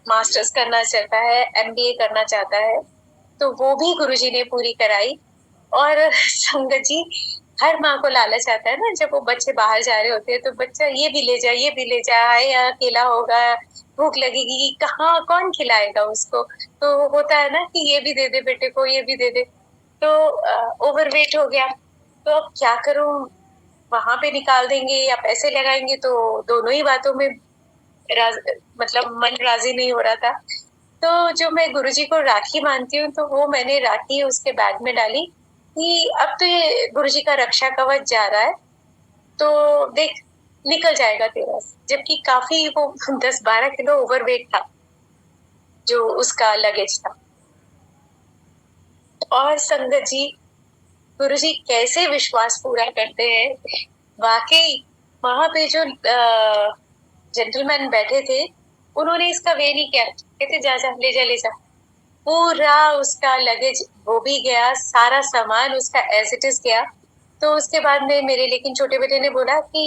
मास्टर्स करना चाहता है, एमबीए करना चाहता है, तो वो भी गुरुजी ने पूरी कराई। और संगत जी, हर माँ को लालच आता है ना, जब वो बच्चे बाहर जा रहे होते हैं तो बच्चा ये भी ले जा, ये भी ले जा, आए या अकेला होगा, भूख लगेगी, कहाँ कौन खिलाएगा उसको। तो होता है ना कि ये भी दे दे बेटे को, ये भी दे दे। तो ओवरवेट हो गया, तो अब क्या करूं, वहां पे निकाल देंगे या पैसे लगाएंगे, तो दोनों ही बातों में मतलब मन राजी नहीं हो रहा था। तो जो मैं गुरुजी को राखी मानती हूँ, तो वो मैंने राखी उसके बैग में डाली कि अब तो ये गुरुजी का रक्षा कवच जा रहा है, तो देख निकल जाएगा तेरा। जबकि काफी वो 10-12 किलो ओवरवेट था जो उसका लगेज था। और संगत जी, गुरुजी कैसे विश्वास पूरा करते हैं, वाकई वहां पे जो जेंटलमैन बैठे थे, उन्होंने इसका वे नहीं किया, कहते जा जा ले जा ले जा। पूरा उसका लगेज वो भी गया, सारा सामान उसका एज इट इज गया। तो उसके बाद में मेरे लेकिन छोटे बेटे ने बोला कि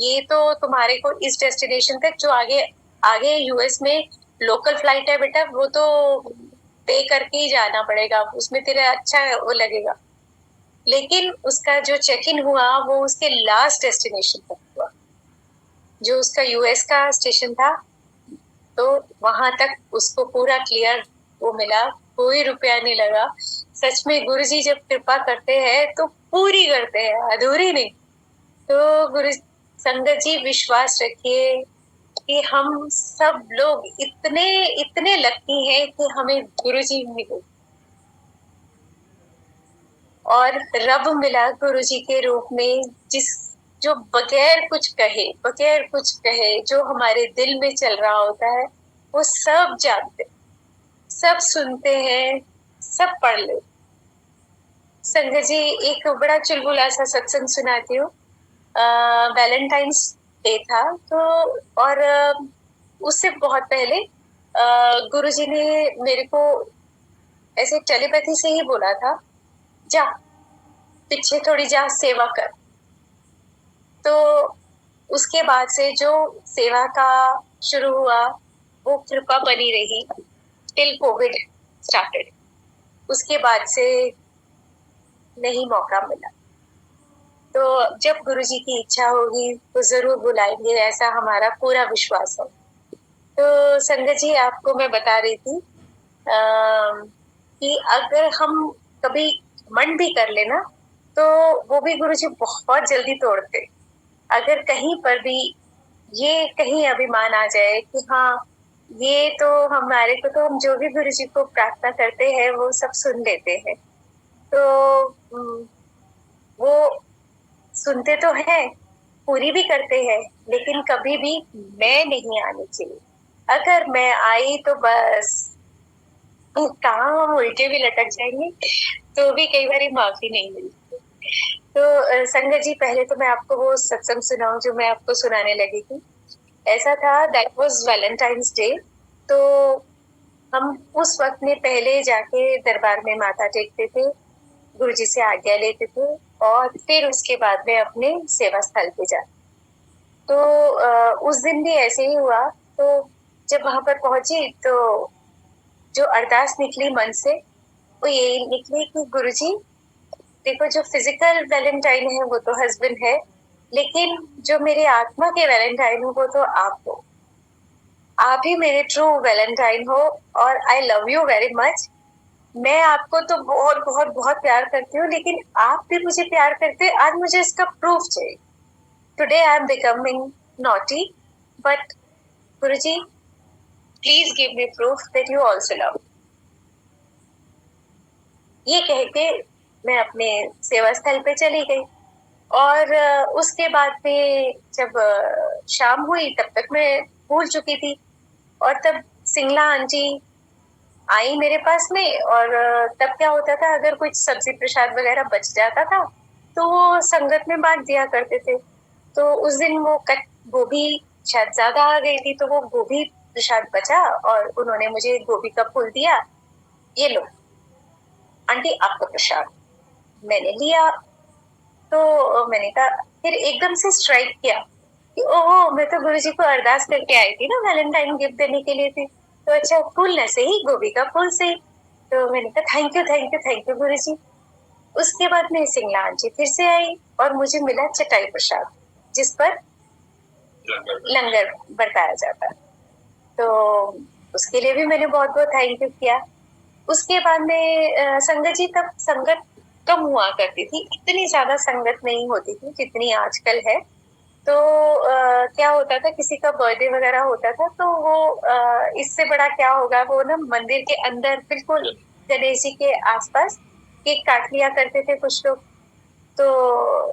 ये तो तुम्हारे को इस डेस्टिनेशन तक, जो आगे आगे यूएस में लोकल फ्लाइट है बेटा, वो तो पे करके ही जाना पड़ेगा, उसमें तेरा अच्छा वो लगेगा। लेकिन उसका जो चेक इन हुआ वो उसके लास्ट डेस्टिनेशन तक हुआ, जो उसका यूएस का स्टेशन था, तो वहां तक उसको पूरा क्लियर वो मिला, कोई रुपया नहीं लगा। सच में गुरुजी जब कृपा करते हैं तो पूरी करते हैं, अधूरी नहीं। तो गुरु संगत जी, विश्वास रखिए कि हम सब लोग इतने इतने लकी हैं कि हमें गुरुजी मिले और रब मिला गुरुजी के रूप में, जिस जो बगैर कुछ कहे जो हमारे दिल में चल रहा होता है, वो सब जानते, सब सुनते हैं, सब पढ़ ले। संगत जी, एक बड़ा चुलबुला सा सत्संग सुनाती हूँ। वैलेंटाइंस डे था, तो और उससे बहुत पहले गुरुजी ने मेरे को ऐसे टेलीपैथी से ही बोला था, जा पीछे थोड़ी जा सेवा कर। तो उसके बाद से जो सेवा का शुरू हुआ, वो कृपा बनी रही टिल कोविड स्टार्टेड। उसके बाद से नहीं मौका मिला। तो जब गुरुजी की इच्छा होगी तो जरूर बुलाएंगे, ऐसा हमारा पूरा विश्वास है। तो संगत जी, आपको मैं बता रही थी कि अगर हम कभी मन भी कर लेना तो वो भी गुरुजी बहुत जल्दी तोड़ते। अगर कहीं पर भी ये कहीं अभिमान आ जाए कि हाँ, ये तो हमारे को, तो हम जो भी गुरुजी को प्रार्थना करते हैं वो सब सुन लेते हैं। तो वो सुनते तो हैं, पूरी भी करते हैं, लेकिन कभी भी मैं नहीं आनी चाहिए। अगर मैं आई तो बस कहाँ हम उल्टे भी लटक जाएंगे, तो भी कई बार माफी नहीं मिलती। तो संगत जी, पहले तो मैं आपको वो सत्संग सुनाऊं जो मैं आपको सुनाने लगी थी। ऐसा था, दैट वाज वैलेंटाइंस डे। तो हम उस वक्त में पहले जाके दरबार में माथा टेकते थे, गुरुजी से आज्ञा लेते थे, और फिर उसके बाद में अपने सेवा स्थल पे जाते। तो उस दिन भी ऐसे ही हुआ। तो जब वहां पर पहुंची तो जो अरदास निकली मन से वो यही निकली कि गुरुजी, देखो जो फिजिकल वैलेंटाइन है वो तो हस्बैंड है, लेकिन जो मेरे आत्मा के वैलेंटाइन हो वो तो आप हो। आप ही मेरे ट्रू वैलेंटाइन हो, और I love you very much. मैं आपको तो बहुत बहुत बहुत प्यार करती हूँ, लेकिन आप भी मुझे प्यार करते हैं। आज मुझे इसका प्रूफ चाहिए। Today I am becoming naughty, but Guruji please give me proof that you also love. ये कह के मैं अपने सेवा स्थल पे चली गई। और उसके बाद में जब शाम हुई तब तक मैं भूल चुकी थी। और तब सिंगला आंटी आई मेरे पास में, और तब क्या होता था, अगर कुछ सब्जी प्रसाद वगैरह बच जाता था तो वो संगत में बांट दिया करते थे। तो उस दिन वो कट गोभी शायद ज्यादा आ गई थी, तो वो गोभी प्रसाद बचा और उन्होंने मुझे गोभी का फूल दिया, ये लो आंटी आपका प्रसाद। मैंने लिया। तो मैंने कहा, फिर एकदम से स्ट्राइक किया कि ओहो, मैं तो गुरुजी को अरदास करके आई थी ना, वैलेंटाइन गिफ्ट देने के लिए थी। तो अच्छा, फूल न सही, गोभी का फूल सही। तो मैंने कहा thank you thank you thank you Guruji. उसके बाद में सिंगला आंटी फिर से आई और मुझे मिला चटाई प्रसाद, जिस पर लंगर बरताया जाता। तो उसके लिए भी मैंने बहुत बहुत थैंक यू किया। उसके बाद में संगत जी, तब संगत कम हुआ करती थी, इतनी ज्यादा संगत नहीं होती थी जितनी आजकल है। तो क्या होता था, किसी का बर्थडे वगैरह होता था तो वो इससे बड़ा क्या होगा, वो ना मंदिर के अंदर बिल्कुल गणेश जी के आसपास केक काट लिया करते थे कुछ लोग। तो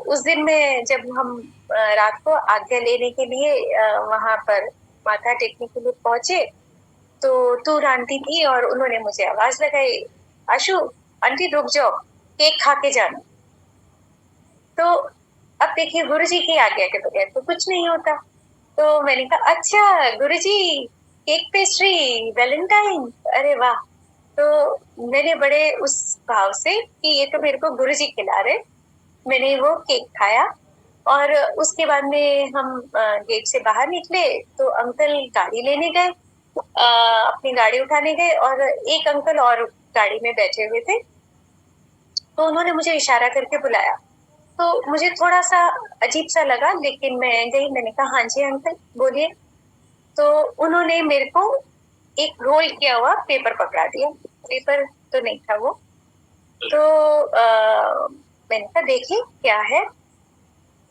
उस दिन में जब हम रात को आज्ञा लेने के लिए वहां पर माथा टेकने के लिए पहुंचे, तो तूर आंटी थी और उन्होंने मुझे आवाज लगाई, आशु आंटी रुक जाओ, केक खा के जाना। तो अब देखिए, गुरुजी की आज्ञा के बगैर तो कुछ नहीं होता। तो मैंने कहा अच्छा गुरुजी, केक पेस्ट्री वैलेंटाइन, अरे वाह। तो मैंने बड़े उस भाव से कि ये तो मेरे को गुरुजी खिला रहे, मैंने वो केक खाया। और उसके बाद में हम गेट से बाहर निकले तो अंकल गाड़ी लेने गए, अपनी गाड़ी उठाने गए, और एक अंकल और गाड़ी में बैठे हुए थे। तो उन्होंने मुझे इशारा करके बुलाया। तो मुझे थोड़ा सा अजीब सा लगा, लेकिन मैं गई, मैंने कहा हाँ जी अंकल बोलिए। तो उन्होंने मेरे को एक रोल किया हुआ पेपर पकड़ा दिया। पेपर तो नहीं था वो। तो मैंने कहा देखिए क्या है।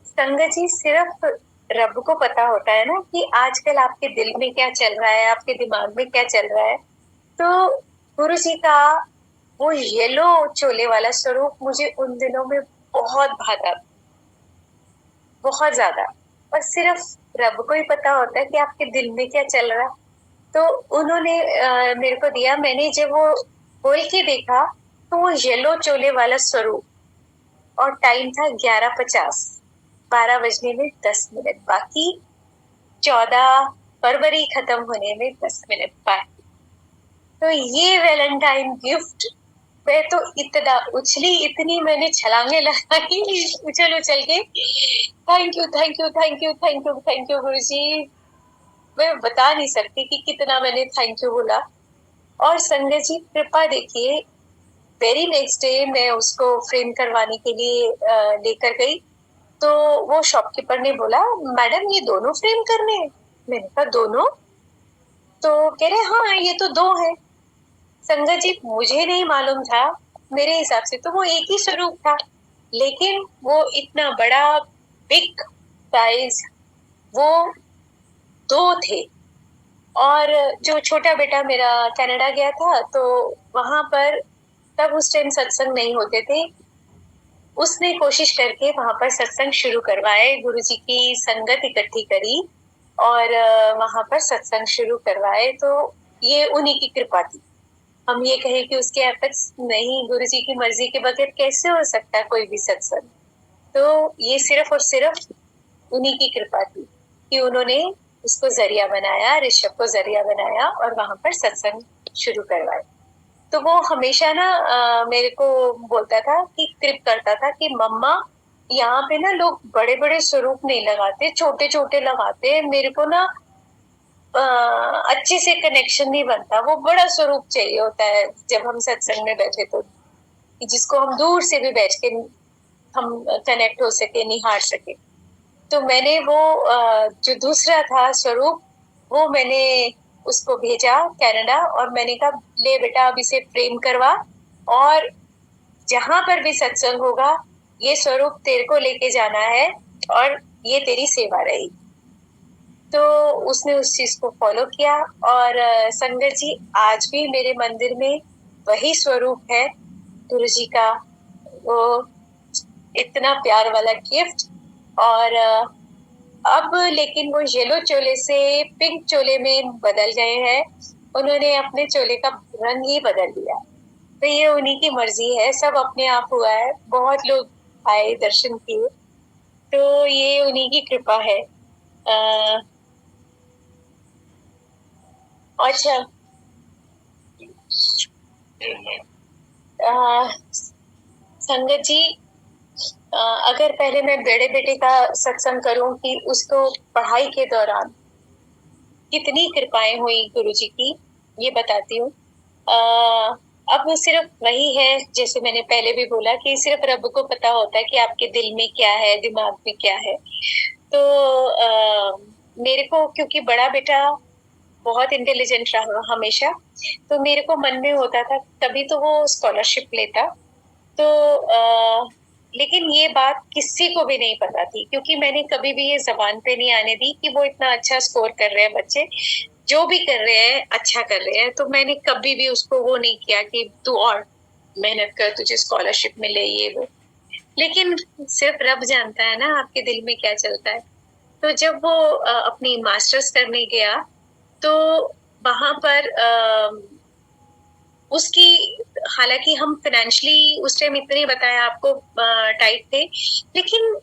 संगत जी, सिर्फ रब को पता होता है ना कि आजकल आपके दिल में क्या चल रहा है, आपके दिमाग में क्या चल रहा है। तो गुरु जी का वो येलो चोले वाला स्वरूप मुझे उन दिनों में बहुत भाता, बहुत ज्यादा। और सिर्फ रब को ही पता होता है कि आपके दिल में क्या चल रहा है। तो उन्होंने मेरे को दिया। मैंने जब वो खोल के देखा तो वो येलो चोले वाला स्वरूप, और टाइम था 11:50, 12 बजने में 10 मिनट बाकी, 14 फरवरी खत्म होने में 10 मिनट बाकी। तो ये वैलेंटाइन गिफ्ट, मैं तो इतना उछली, इतनी मैंने छलांगे लगाई उछल उछल के, thank you thank you thank you thank you thank you Guruji. मैं बता नहीं सकती कि कितना मैंने थैंक यू बोला। और संगत जी कृपा देखिए, वेरी नेक्स्ट डे मैं उसको फ्रेम करवाने के लिए लेकर गई। तो वो शॉपकीपर ने बोला, मैडम ये दोनों फ्रेम करने हैं। मैंने कहा दोनों? तो कह रहे हाँ ये तो दो है। संगत जी मुझे नहीं मालूम था, मेरे हिसाब से तो वो एक ही स्वरूप था। लेकिन वो इतना बड़ा बिग साइज वो 2 थे। और जो छोटा बेटा मेरा कनाडा गया था, तो वहां पर तब उस टाइम सत्संग नहीं होते थे। उसने कोशिश करके वहां पर सत्संग शुरू करवाए, गुरुजी की संगत इकट्ठी करी और वहां पर सत्संग शुरू करवाए। तो ये उन्हीं की कृपा थी। हम ये कहें कि उसके एफर्ट्स नहीं, गुरुजी की मर्जी के बगैर कैसे हो सकता है कोई भी सत्संग। तो ये सिर्फ और सिर्फ उन्हीं की कृपा थी कि उन्होंने उसको जरिया बनाया, ऋषभ को जरिया बनाया और वहां पर सत्संग शुरू करवाया। तो वो हमेशा ना मेरे को बोलता था कि ट्रिप करता था कि मम्मा यहाँ पे ना लोग बड़े बड़े स्वरूप नहीं लगाते, छोटे छोटे लगाते। मेरे को ना अच्छे से कनेक्शन नहीं बनता, वो बड़ा स्वरूप चाहिए होता है जब हम सत्संग में बैठे तो, जिसको हम दूर से भी बैठ के हम कनेक्ट हो सके, निहार सके। तो मैंने वो जो दूसरा था स्वरूप, वो मैंने उसको भेजा कनाडा और मैंने कहा ले बेटा अब इसे फ्रेम करवा और जहां पर भी सत्संग होगा ये स्वरूप तेरे को लेके जाना है और ये तेरी सेवा रहेगी। तो उसने उस चीज को फॉलो किया और संगत जी आज भी मेरे मंदिर में वही स्वरूप है गुरु जी का, वो इतना प्यार वाला गिफ्ट। और अब लेकिन वो येलो चोले से पिंक चोले में बदल गए हैं, उन्होंने अपने चोले का रंग ही बदल दिया। तो ये उन्हीं की मर्जी है, सब अपने आप हुआ है। बहुत लोग आए, दर्शन किए, तो ये उन्हीं की कृपा है। अच्छा, संगत जी, अगर पहले मैं बड़े बेटे का सत्संग करूं कि उसको पढ़ाई के दौरान कितनी कृपाएं हुई गुरु जी की, ये बताती हूँ। अब वो सिर्फ वही है, जैसे मैंने पहले भी बोला कि सिर्फ रब को पता होता है कि आपके दिल में क्या है, दिमाग में क्या है। तो मेरे को क्योंकि बड़ा बेटा बहुत इंटेलिजेंट रहा हमेशा, तो मेरे को मन में होता था तभी तो वो स्कॉलरशिप लेता। तो लेकिन ये बात किसी को भी नहीं पता थी, क्योंकि मैंने कभी भी ये जबान पे नहीं आने दी कि वो इतना अच्छा स्कोर कर रहे हैं बच्चे, जो भी कर रहे हैं अच्छा कर रहे हैं। तो मैंने कभी भी उसको वो नहीं किया कि तू और मेहनत कर, तुझे स्कॉलरशिप मिले, ये वो। लेकिन सिर्फ रब जानता है ना आपके दिल में क्या चलता है। तो जब वो अपनी मास्टर्स करने गया, तो वहां पर उसकी, हालांकि हम फाइनेंशियली उस टाइम इतने बताया आपको टाइट थे, लेकिन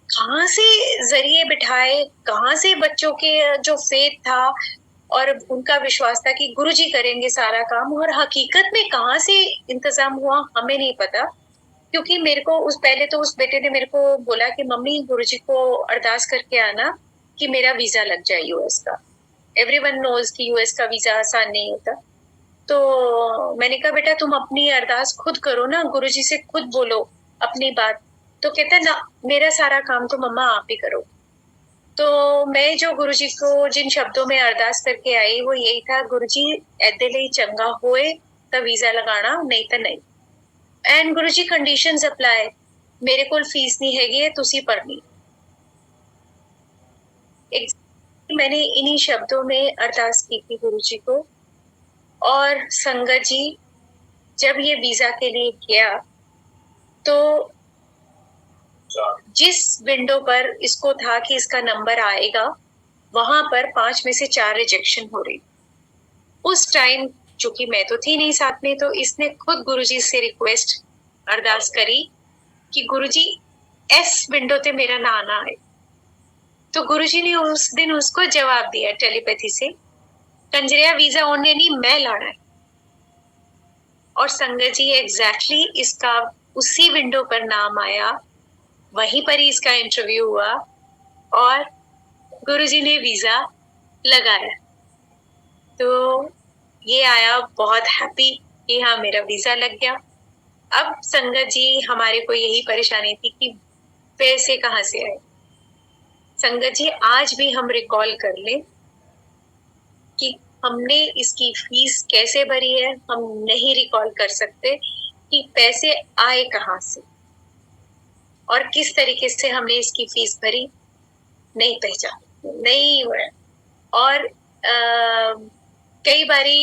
कहाँ से जरिए बिठाए, कहाँ से बच्चों के जो फेथ था और उनका विश्वास था कि गुरुजी करेंगे सारा काम, और हकीकत में कहाँ से इंतजाम हुआ हमें नहीं पता। क्योंकि मेरे को पहले तो उस बेटे ने मेरे को बोला कि मम्मी गुरुजी को अरदास करके आना कि मेरा वीजा लग जाए यूएस का। एवरीवन नोज कि यूएस का वीजा आसान नहीं होता। तो मैंने कहा बेटा तुम अपनी अरदास खुद करो ना, गुरुजी से खुद बोलो अपनी बात। तो कहता ना मेरा सारा काम तो मम्मा आप ही करो। तो मैं जो गुरुजी को जिन शब्दों में अरदास करके आई वो यही था, गुरुजी ऐदे ਲਈ चंगा होए ਤਾਂ वीजा लगाना, नहीं तो नहीं। एंड गुरुजी कंडीशंस अप्लाई, मेरे को फीस नहीं हैगी, तुसी पढ़नी। मैंने इन्हीं शब्दों में अरदास की थी गुरुजी को। और संगत जी जब ये वीजा के लिए गया, तो जिस विंडो पर इसको था कि इसका नंबर आएगा, वहां पर 5 में से 4 रिजेक्शन हो रही। उस टाइम चूंकि मैं तो थी नहीं साथ में, तो इसने खुद गुरुजी से रिक्वेस्ट अरदास करी कि गुरुजी एस विंडो ते मेरा ना ना आए। तो गुरुजी ने उस दिन उसको जवाब दिया टेलीपैथी से, कंजरिया वीजा ओने नहीं, मैं लाना है। और संगत जी एग्जैक्टली इसका उसी विंडो पर नाम आया, वहीं पर ही इसका इंटरव्यू हुआ और गुरुजी ने वीजा लगाया। तो ये आया बहुत हैप्पी कि हाँ मेरा वीजा लग गया। अब संगत जी हमारे को यही परेशानी थी कि पैसे कहाँ से आए। संगत जी आज भी हम रिकॉल कर ले कि हमने इसकी फीस कैसे भरी है, हम नहीं रिकॉल कर सकते कि पैसे आए कहाँ से। और किस तरीके से हमने इसकी फीस भरी नहीं पहचान नहीं हुआ। और कई बारी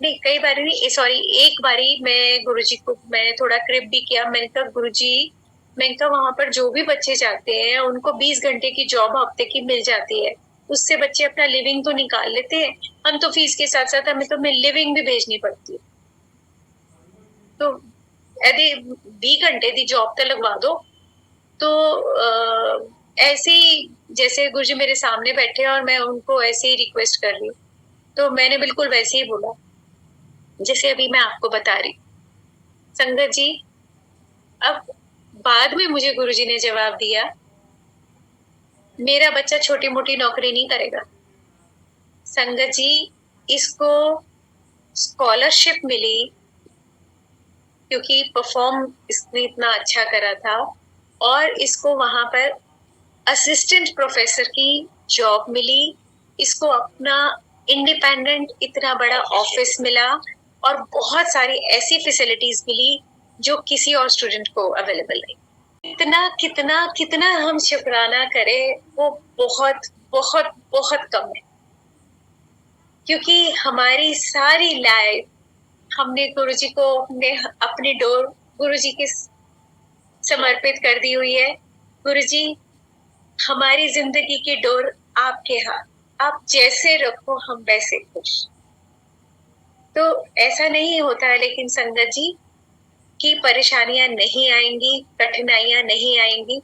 कई बारी नहीं, सॉरी, एक बारी मैं गुरुजी को मैं थोड़ा क्रिप भी किया। मैंने कहा गुरुजी, मैंने कहा वहां पर जो भी बच्चे जाते हैं उनको 20 घंटे की जॉब हफ्ते की मिल जाती है, उससे बच्चे अपना लिविंग तो निकाल लेते हैं। हम तो फीस के साथ साथ हमें तो लिविंग भी भेजनी पड़ती है। तो यदि 20 घंटे की जॉब तो लगवा दो। तो ऐसे ही जैसे गुरुजी मेरे सामने बैठे और मैं उनको ऐसे ही रिक्वेस्ट कर रही हूँ, तो मैंने बिल्कुल वैसे ही बोला जैसे अभी मैं आपको बता रही। संगत जी, अब बाद में मुझे गुरुजी ने जवाब दिया, मेरा बच्चा छोटी मोटी नौकरी नहीं करेगा। संगत जी, इसको स्कॉलरशिप मिली क्योंकि परफॉर्म इसने इतना अच्छा करा था, और इसको वहां पर असिस्टेंट प्रोफेसर की जॉब मिली। इसको अपना इंडिपेंडेंट इतना बड़ा ऑफिस मिला और बहुत सारी ऐसी फैसिलिटीज मिली जो किसी और स्टूडेंट को अवेलेबल नहीं। कितना कितना कितना हम शुक्राना करें, वो बहुत बहुत बहुत कम है, क्योंकि हमारी सारी लाइफ हमने गुरुजी को अपनी डोर गुरुजी के समर्पित कर दी हुई है। गुरुजी, हमारी जिंदगी की डोर आपके हाथ, आप जैसे रखो हम वैसे खुश। तो ऐसा नहीं होता है लेकिन संगत जी कि परेशानियां नहीं आएंगी, कठिनाइयां नहीं आएंगी,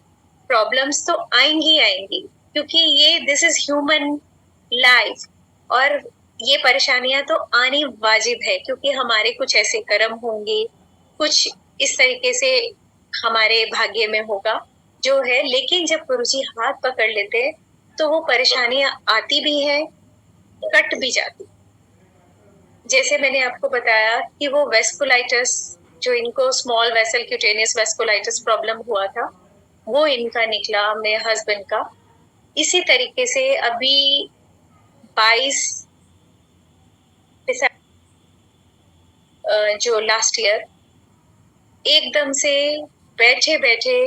प्रॉब्लम्स तो आएंगी आएंगी, क्योंकि ये दिस इज ह्यूमन लाइफ, और ये परेशानियां तो आनी वाजिब है, क्योंकि हमारे कुछ ऐसे कर्म होंगे, कुछ इस तरीके से हमारे भाग्य में होगा जो है। लेकिन जब गुरुजी हाथ पकड़ लेते हैं तो वो परेशानियां आती भी है, कट भी जाती। जैसे मैंने आपको बताया कि वो वेस्कुलाइटिस, जो इनको small vessel cutaneous vasculitis problem हुआ था, वो इनका निकला, मेरे हस्बैंड का। इसी तरीके से अभी 22 जो लास्ट ईयर एकदम से बैठे बैठे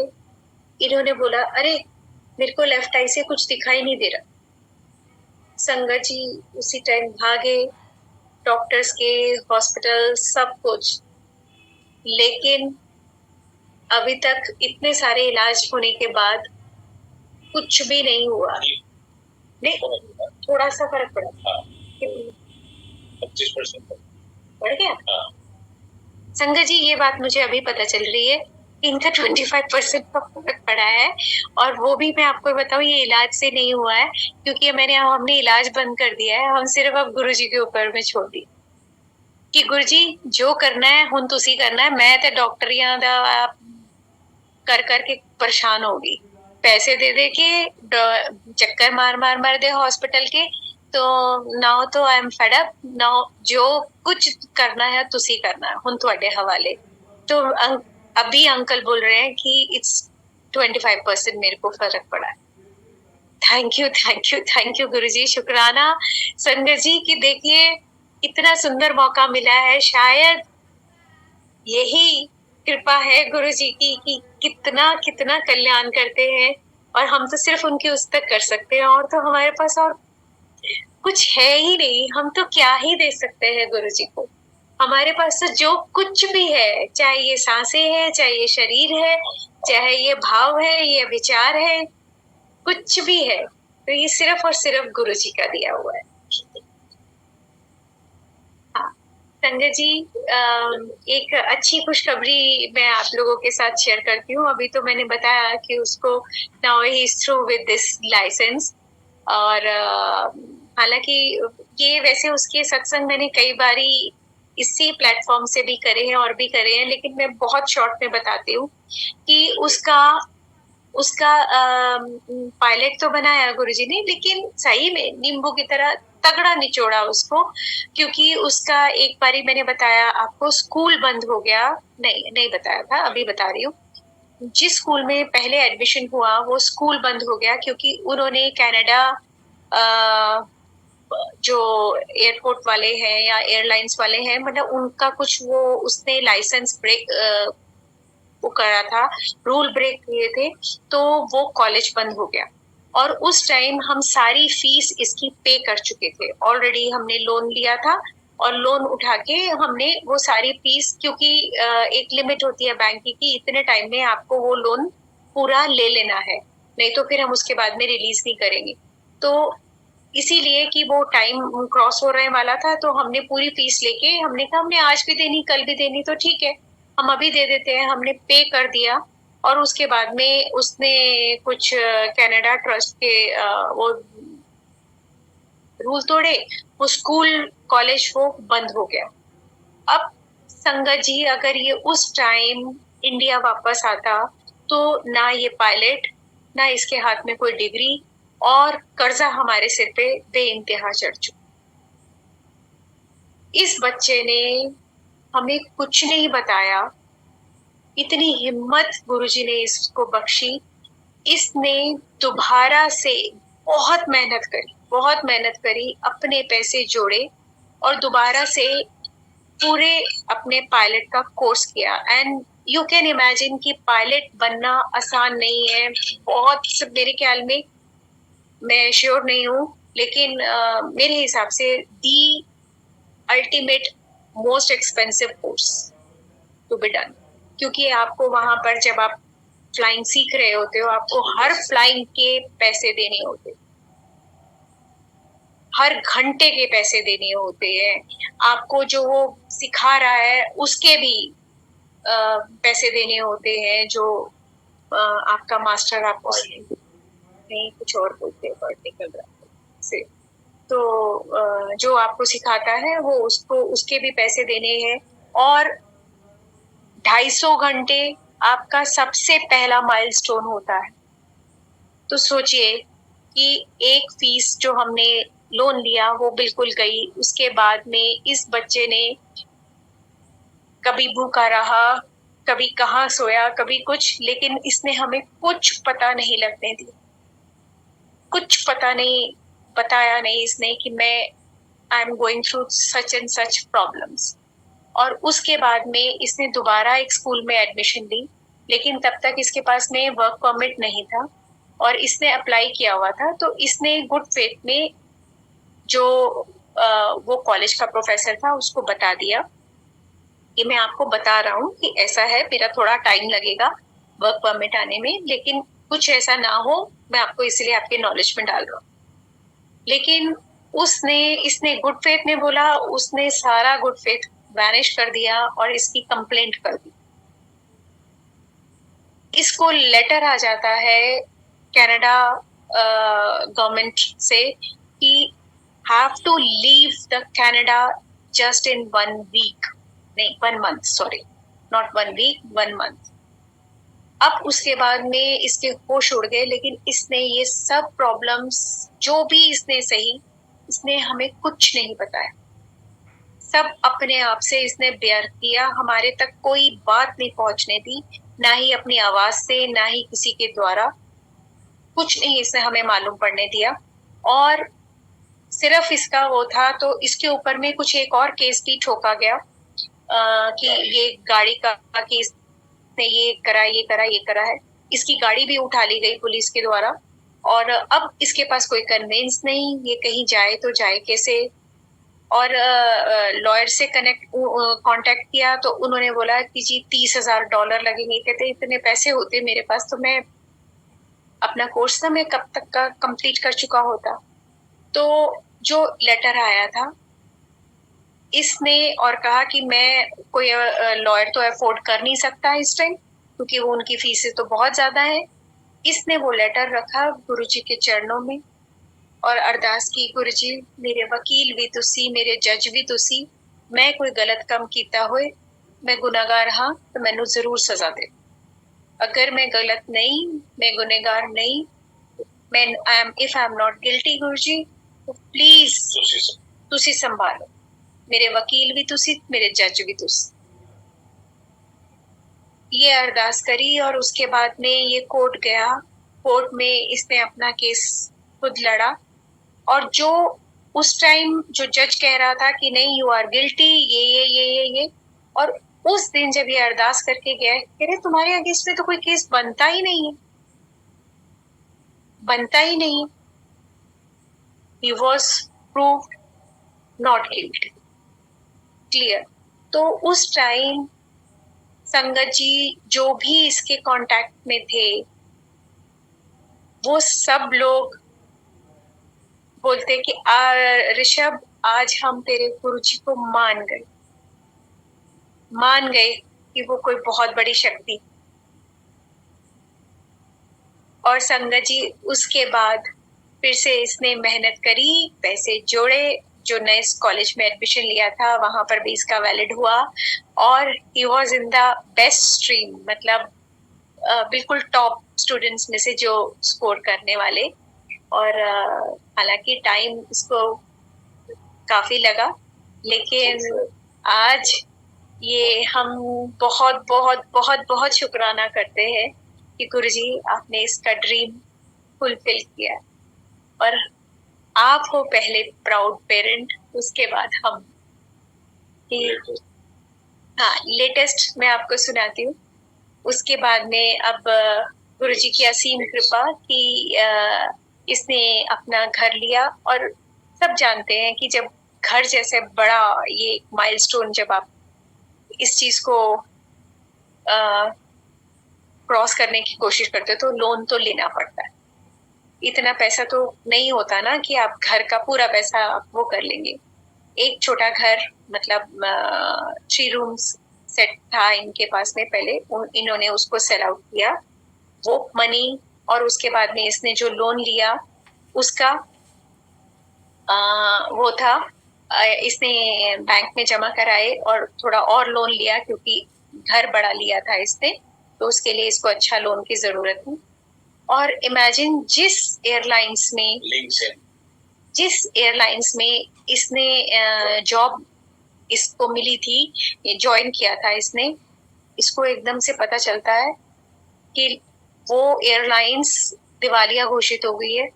इन्होंने बोला, अरे मेरे को लेफ्ट आई से कुछ दिखाई नहीं दे रहा। संगत जी उसी टाइम भागे, डॉक्टर्स के, हॉस्पिटल, सब कुछ, लेकिन अभी तक इतने सारे इलाज होने के बाद कुछ भी नहीं हुआ। नहीं, थोड़ा सा फर्क पड़ा। 25% बढ़ गया। संगत जी, ये बात मुझे अभी पता चल रही है, इनका 25% का फर्क पड़ा है। और वो भी मैं आपको बताऊं, ये इलाज से नहीं हुआ है, क्योंकि हमने इलाज बंद कर दिया है। हम सिर्फ अब गुरुजी के ऊपर में छोड़ दी कि गुरुजी जो करना है हुन तुसी करना है। मैं तो डॉक्टरियां दा कर करके परेशान होगी, पैसे दे दे के चक्कर मार मार मार दे हॉस्पिटल के। तो नाउ तो I am fed up, now जो कुछ करना है तुसी करना है, हुन तुहाडे हवाले। तो अभी अंकल बोल रहे हैं कि इट्स 25% मेरे को फर्क पड़ा है। Thank you thank you thank you Guruji, शुक्राना संगत जी की। देखिए इतना सुंदर मौका मिला है, शायद यही कृपा है गुरुजी की कि कितना कितना कल्याण करते हैं, और हम तो सिर्फ उनकी उस तक कर सकते हैं, और तो हमारे पास और कुछ है ही नहीं। हम तो क्या ही दे सकते हैं गुरुजी को। हमारे पास तो जो कुछ भी है, चाहे ये सांसें हैं, चाहे ये शरीर है, चाहे ये भाव है, ये विचार है, कुछ भी है, तो ये सिर्फ और सिर्फ गुरुजी का दिया हुआ है। हाँ संजय जी, एक अच्छी खुशखबरी मैं आप लोगों के साथ शेयर करती हूँ। अभी तो मैंने बताया कि उसको now he is through with this licence, और हालांकि ये वैसे उसके सत्संग मैंने कई बारी इसी प्लेटफॉर्म से भी करे हैं और भी करे हैं, लेकिन मैं बहुत शॉर्ट में बताती हूँ कि उसका पायलट तो बनाया गुरुजी ने, लेकिन सही में नींबू की तरह तगड़ा निचोड़ा उसको, क्योंकि उसका एक बारी मैंने बताया आपको, स्कूल बंद हो गया। नहीं बताया था, अभी बता रही हूँ। जिस स्कूल में पहले एडमिशन हुआ वो स्कूल बंद हो गया, क्योंकि उन्होंने कनाडा जो एयरपोर्ट वाले हैं या एयरलाइंस वाले हैं, मतलब उनका कुछ वो उसने लाइसेंस ब्रेक वो करा था, रूल ब्रेक किए थे, तो वो कॉलेज बंद हो गया। और उस टाइम हम सारी फीस इसकी पे कर चुके थे, ऑलरेडी हमने लोन लिया था और लोन उठा के हमने वो सारी फीस, क्योंकि एक लिमिट होती है बैंक की कि इतने टाइम में आपको वो लोन पूरा ले लेना है, नहीं तो फिर हम उसके बाद में रिलीज नहीं करेंगे। तो इसीलिए कि वो टाइम क्रॉस हो रहे वाला था, तो हमने पूरी फीस लेके हमने कहा हमने आज भी देनी कल भी देनी, तो ठीक है हम अभी दे देते हैं, हमने पे कर दिया। और उसके बाद में उसने कुछ कनाडा ट्रस्ट के वो रूल तोड़े, वो स्कूल कॉलेज वो बंद हो गया। अब संगत जी, अगर ये उस टाइम इंडिया वापस आता तो ना ये पायलट, ना इसके हाथ में कोई डिग्री, और कर्जा हमारे सिर पे बेइंतहा चढ़ चुका। इस बच्चे ने हमें कुछ नहीं बताया, इतनी हिम्मत गुरुजी ने इसको बख्शी। इसने दोबारा से बहुत मेहनत करी, अपने पैसे जोड़े और दोबारा से पूरे अपने पायलट का कोर्स किया। एंड यू कैन इमेजिन कि पायलट बनना आसान नहीं है, बहुत मेरे ख्याल में, मैं श्योर नहीं हूँ, लेकिन मेरे हिसाब से the ultimate most expensive course to be done, क्योंकि आपको वहां पर जब आप फ्लाइंग सीख रहे होते हो, आपको हर फ्लाइंग के पैसे देने होते, हर घंटे के पैसे देने होते हैं, आपको जो वो सिखा रहा है उसके भी पैसे देने होते हैं, जो आपका मास्टर आपको नहीं कुछ और बोलते हैं वर्टिकल से, तो जो आपको सिखाता है वो उसको उसके भी पैसे देने हैं। और 250 घंटे आपका सबसे पहला माइलस्टोन होता है। तो सोचिए कि एक फीस जो हमने लोन लिया वो बिल्कुल गई, उसके बाद में इस बच्चे ने कभी भूखा रहा, कभी कहाँ सोया, कभी कुछ, लेकिन इसने हमें कुछ पता नहीं लगने दिया, कुछ पता नहीं बताया नहीं इसने कि मैं I am going through such and such problems. और उसके बाद में इसने दोबारा एक स्कूल में एडमिशन ली, लेकिन तब तक इसके पास में वर्क परमिट नहीं था और इसने अप्लाई किया हुआ था। तो इसने गुड फेथ में जो वो कॉलेज का प्रोफेसर था उसको बता दिया कि मैं आपको बता रहा हूँ कि ऐसा है, मेरा थोड़ा टाइम लगेगा वर्क परमिट आने में, लेकिन कुछ ऐसा ना हो, मैं आपको इसलिए आपके नॉलेज में डाल रहा हूँ। लेकिन इसने गुड फेथ में बोला, उसने सारा गुड फेथ वैनिश कर दिया और इसकी कंप्लेंट कर दी। इसको लेटर आ जाता है कनाडा गवर्नमेंट से कि have to leave the Canada just in 1 week, नहीं 1 month, sorry not 1 week, 1 month. अब उसके बाद में इसके होश उड़ गए, लेकिन इसने ये सब प्रॉब्लम्स जो भी इसने सही, इसने हमें कुछ नहीं बताया, सब अपने आप से इसने बेयर किया, हमारे तक कोई बात नहीं पहुंचने दी, ना ही अपनी आवाज से, ना ही किसी के द्वारा, कुछ नहीं इसने हमें मालूम पड़ने दिया। और सिर्फ इसका वो था, तो इसके ऊपर में कुछ एक और केस भी ठोका गया कि ये गाड़ी का केस ने ये करा है, इसकी गाड़ी भी उठा ली गई पुलिस के द्वारा। और अब इसके पास कोई कन्वेंस नहीं, ये कहीं जाए तो जाए कैसे। और लॉयर से कांटेक्ट किया तो उन्होंने बोला कि जी $30,000 लगेंगे। कहते इतने पैसे होते मेरे पास तो मैं अपना कोर्स ना मैं कब तक का कंप्लीट कर चुका होता। तो जो लेटर आया था इसने और कहा कि मैं कोई लॉयर तो अफोर्ड कर नहीं सकता इस टाइम, क्योंकि वो उनकी फीसें तो बहुत ज्यादा है। इसने वो लेटर रखा गुरुजी के चरणों में और अरदास की, गुरुजी मेरे वकील भी तुसी, मेरे जज भी तुसी, मैं कोई गलत काम कीता होए, मैं गुनाहगार हाँ तो मैनू जरूर सजा दे। अगर मैं गलत नहीं, मैं गुनहगार नहीं, मैं if I am not guilty Guruji, तो प्लीज तुसी संभालो, मेरे वकील भी तुसी, मेरे जज भी तुसी। ये अरदास करी और उसके बाद में ये कोर्ट गया। कोर्ट में इसने अपना केस खुद लड़ा और जो उस टाइम जो जज कह रहा था कि नहीं यू आर गिल्टी, ये और उस दिन जब ये अरदास करके गए, कह रहे तुम्हारे अगेंस्ट में तो कोई केस बनता ही नहीं है, बनता ही नहीं। He was proved not guilty, clear. तो उस टाइम संगत जी जो भी इसके कांटेक्ट में थे, वो सब लोग बोलते कि ऋषभ, आज हम तेरे गुरुजी को मान गए कि वो कोई बहुत बड़ी शक्ति। और संगत जी उसके बाद फिर से इसने मेहनत करी, पैसे जोड़े, जो नए कॉलेज में एडमिशन लिया था वहां पर भी इसका वैलिड हुआ, और he was in the best stream, मतलब बिल्कुल टॉप स्टूडेंट्स में से जो स्कोर करने वाले। और हालांकि टाइम इसको काफी लगा, लेकिन आज ये हम बहुत बहुत बहुत बहुत शुक्राना करते हैं कि गुरुजी आपने इसका ड्रीम फुलफिल किया, और आप हो पहले प्राउड पेरेंट, उसके बाद हम। हाँ, लेटेस्ट मैं आपको सुनाती हूँ। उसके बाद में अब गुरुजी की असीम कृपा कि इसने अपना घर लिया, और सब जानते हैं कि जब घर जैसे बड़ा ये माइलस्टोन जब आप इस चीज को क्रॉस करने की कोशिश करते हो तो लोन तो लेना पड़ता है। इतना पैसा तो नहीं होता ना कि आप घर का पूरा पैसा वो कर लेंगे। एक छोटा घर, मतलब 3 रूम्स सेट था इनके पास में पहले, इन्होंने उसको सेल आउट किया, वो मनी, और उसके बाद में इसने जो लोन लिया उसका वो था, इसने बैंक में जमा कराए और थोड़ा और लोन लिया, क्योंकि घर बड़ा लिया था इसने, तो उसके लिए इसको अच्छा लोन की जरूरत थी। और इमेजिन जिस एयरलाइंस में इसने जॉब इसको मिली थी, ये ज्वाइन किया था इसने, इसको एकदम से पता चलता है कि वो एयरलाइंस दिवालिया घोषित हो गई है,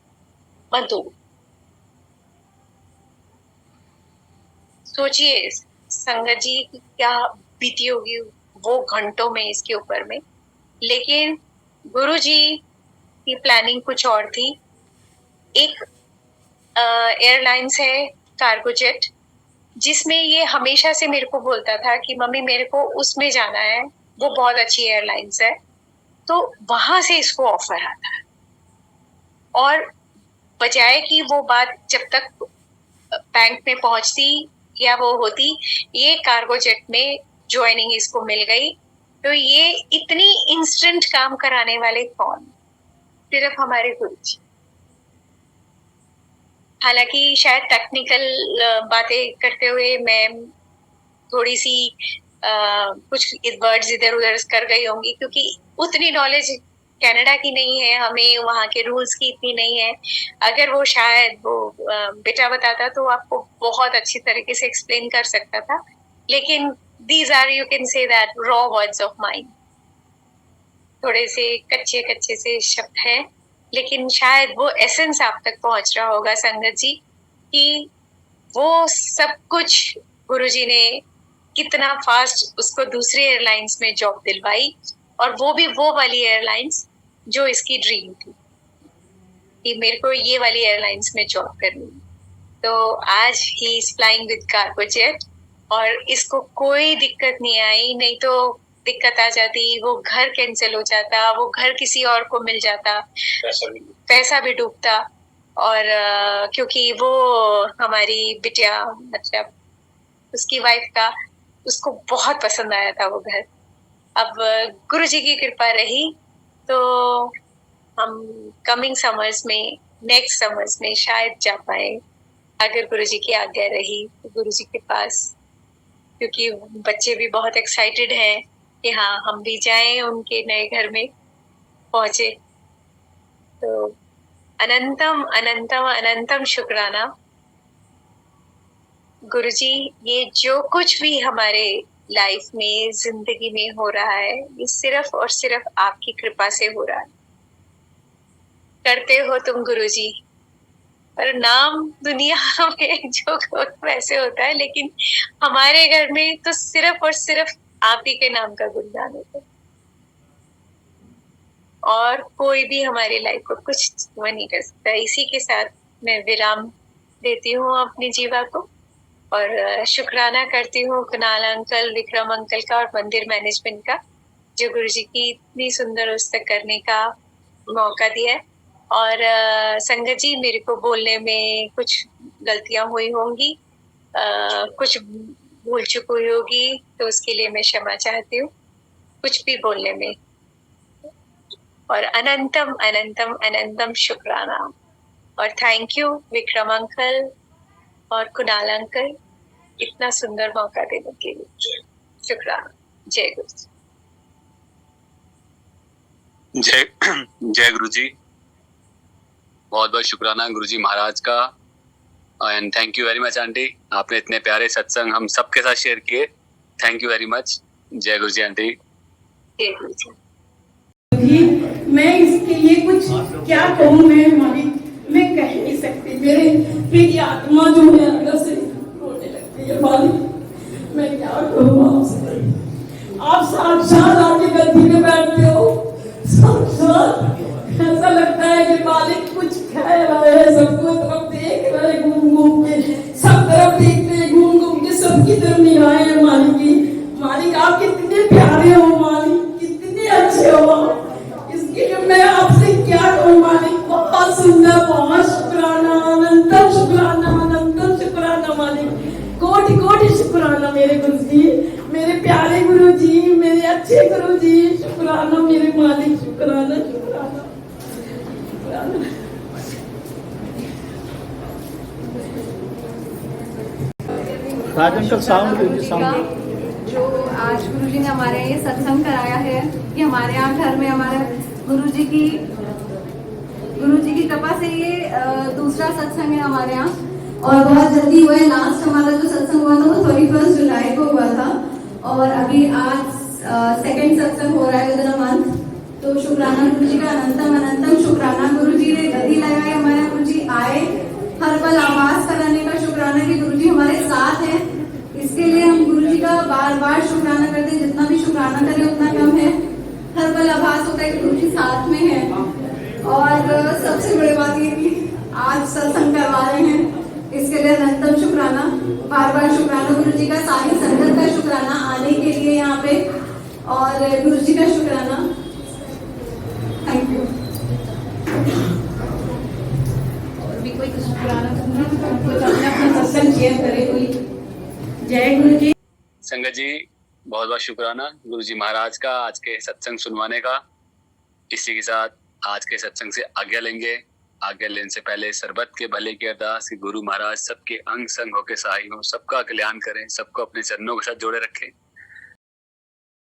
बंद हो गई। सोचिए संगत जी की क्या बीती होगी वो घंटों में इसके ऊपर में। लेकिन गुरुजी की प्लानिंग कुछ और थी। एक एयरलाइंस है कार्गो जेट, जिसमें ये हमेशा से मेरे को बोलता था कि मम्मी मेरे को उसमें जाना है, वो बहुत अच्छी एयरलाइंस है। तो वहां से इसको ऑफर आता है, और बजाय कि वो बात जब तक बैंक में पहुंचती या वो होती, ये कार्गो जेट में ज्वाइनिंग इसको मिल गई। तो ये इतनी इंस्टेंट काम कराने वाले कौन? सिर्फ हमारे गुरुजी। हालांकि शायद टेक्निकल बातें करते हुए मैं थोड़ी सी कुछ वर्ड्स इधर उधर कर गई होंगी, क्योंकि उतनी नॉलेज कनाडा की नहीं है, हमें वहाँ के रूल्स की इतनी नहीं है। अगर वो शायद वो बेटा बताता तो आपको बहुत अच्छी तरीके से एक्सप्लेन कर सकता था, लेकिन these are, you can say that, raw words of mine, थोड़े से कच्चे कच्चे से शब्द हैं, लेकिन शायद वो एसेंस आप तक पहुंच रहा होगा संगत जी, कि वो सब कुछ गुरुजी ने कितना फास्ट उसको दूसरी एयरलाइंस में जॉब दिलवाई, और वो भी वो वाली एयरलाइंस जो इसकी ड्रीम थी कि मेरे को ये वाली एयरलाइंस में जॉब करनी है। तो आज he is flying with cargo jet, और इसको कोई दिक्कत नहीं आई। नहीं तो दिक्कत आ जाती, वो घर कैंसिल हो जाता, वो घर किसी और को मिल जाता, पैसा भी डूबता। और क्योंकि वो हमारी बिटिया, मतलब उसकी वाइफ का, उसको बहुत पसंद आया था वो घर। अब गुरुजी की कृपा रही तो हम कमिंग समर्स में, नेक्स्ट समर्स में शायद जा पाए, अगर गुरुजी की आज्ञा रही तो गुरुजी के पास, क्योंकि बच्चे भी बहुत एक्साइटेड हैं कि हाँ हम भी जाएं उनके नए घर में पहुंचे। तो अनंतम अनंतम अनंतम शुक्राना गुरुजी, ये जो कुछ भी हमारे लाइफ में, जिंदगी में हो रहा है, ये सिर्फ और सिर्फ आपकी कृपा से हो रहा है। करते हो तुम गुरुजी, पर नाम दुनिया में जो वैसे होता है, लेकिन हमारे घर में तो सिर्फ और सिर्फ आप ही के नाम का गुणगान होता, और कोई भी हमारी लाइफ को कुछ वो नहीं कर सकता। इसी के साथ मैं विराम देती हूँ अपनी जीवा को, और शुक्राना करती हूँ कुणाल अंकल, विक्रम अंकल का और मंदिर मैनेजमेंट का, जो गुरुजी की इतनी सुंदर पुस्तक करने का मौका दिया है। और संगत जी, मेरे को बोलने में कुछ गलतियां हुई होंगी, कुछ भूल चूक हुई होगी, तो उसके लिए मैं क्षमा चाहती हूँ कुछ भी बोलने में। और अनंतम अनंतम अनंतम शुक्राना, और थैंक यू विक्रम अंकल और कुणाल अंकल, इतना सुंदर मौका देने के लिए। शुक्राना। जय गुरु। जय जय गुरु जी। बहुत बहुत शुक्राना गुरु जी महाराज का, and thank you very much aunty, आपने इतने प्यारे सत्संग हम सबके साथ शेयर किए। Thank you very much. जय गुरु जी आंटी। जय गुरु जी। मैं इसके लिए कुछ क्या कहूँ, मैं कह नहीं सकती। मेरी आत्मा जो है अंदर से रोने लगती है मालिक, मैं क्या कहूँ आपसे। आप साक्षात आके गद्दी में बैठते हो, साक्षात ऐसा लगता है कि मालिक कुछ कह रहे हैं, सबको तरफ देख रहे हैं, घूम घूम के सब तरफ देखते हैं, घूम घूम के सबकी तरफ निगाहें हैं मालिक की। मालिक आप कितने प्यारे हो मालिक, कितने अच्छे हो आप, इसके लिए मैं आपसे क्या कहूँ मालिक। बहुत सुंदर, बहुत शुक्राना, अनंतम शुक्राना, अनंतम शुक्राना मालिक, कोटि कोटि शुक्राना मेरे गुरु जी, मेरे प्यारे गुरु जी, मेरे अच्छे गुरु जी, शुक्राना मेरे मालिक, शुक्राना शुक्राना शुक्राना। राजन का साउंड जो आज गुरुजी ने हमारे यहाँ ये सत्संग कराया है, कि हमारे यहाँ घर में हमारे गुरुजी की कृपा से ये दूसरा सत्संग है हमारे यहाँ, और बहुत जल्दी हुआ है। लास्ट हमारा जो सत्संग हुआ था वो 31 जुलाई को हुआ था, और अभी आज सेकंड सत्संग हो रहा है विद इन अ मंथ। तो शुक्राना गुरुजी का, अनंतम अनंतम शुक्राना। गुरुजी ने गति लगाई, हमारे गुरुजी आए, हर पल आवाज कराने का शुक्राना कि गुरुजी हमारे साथ हैं। इसके लिए हम गुरुजी का बार बार शुक्राना करते हैं, जितना भी शुक्राना करें उतना कम है। हर पल आभास होता है कि गुरुजी साथ में है। और सबसे बड़ी बात ये कि आज सत्संग करवा रहे हैं, इसके लिए अनंतम शुक्राना, बार बार शुक्राना गुरुजी का, सारी संगत का शुक्राना आने के लिए यहाँ पे, और गुरुजी का शुक्राना। Thank you. और भी कोई शुक्राना कुछ अपना सत्संग शेयर करे कोई। जय गुरु जी। संगत जी बहुत बहुत शुक्राना गुरु जी महाराज का आज के सत्संग सुनवाने का। इसी के साथ आज के सत्संग से आज्ञा लेंगे। आज्ञा लेने से पहले सर्बत के भले की अरदास कि गुरु महाराज सबके अंग संग होकर सहाय हो, सबका कल्याण करें, सबको अपने चरणों के साथ जोड़े रखें।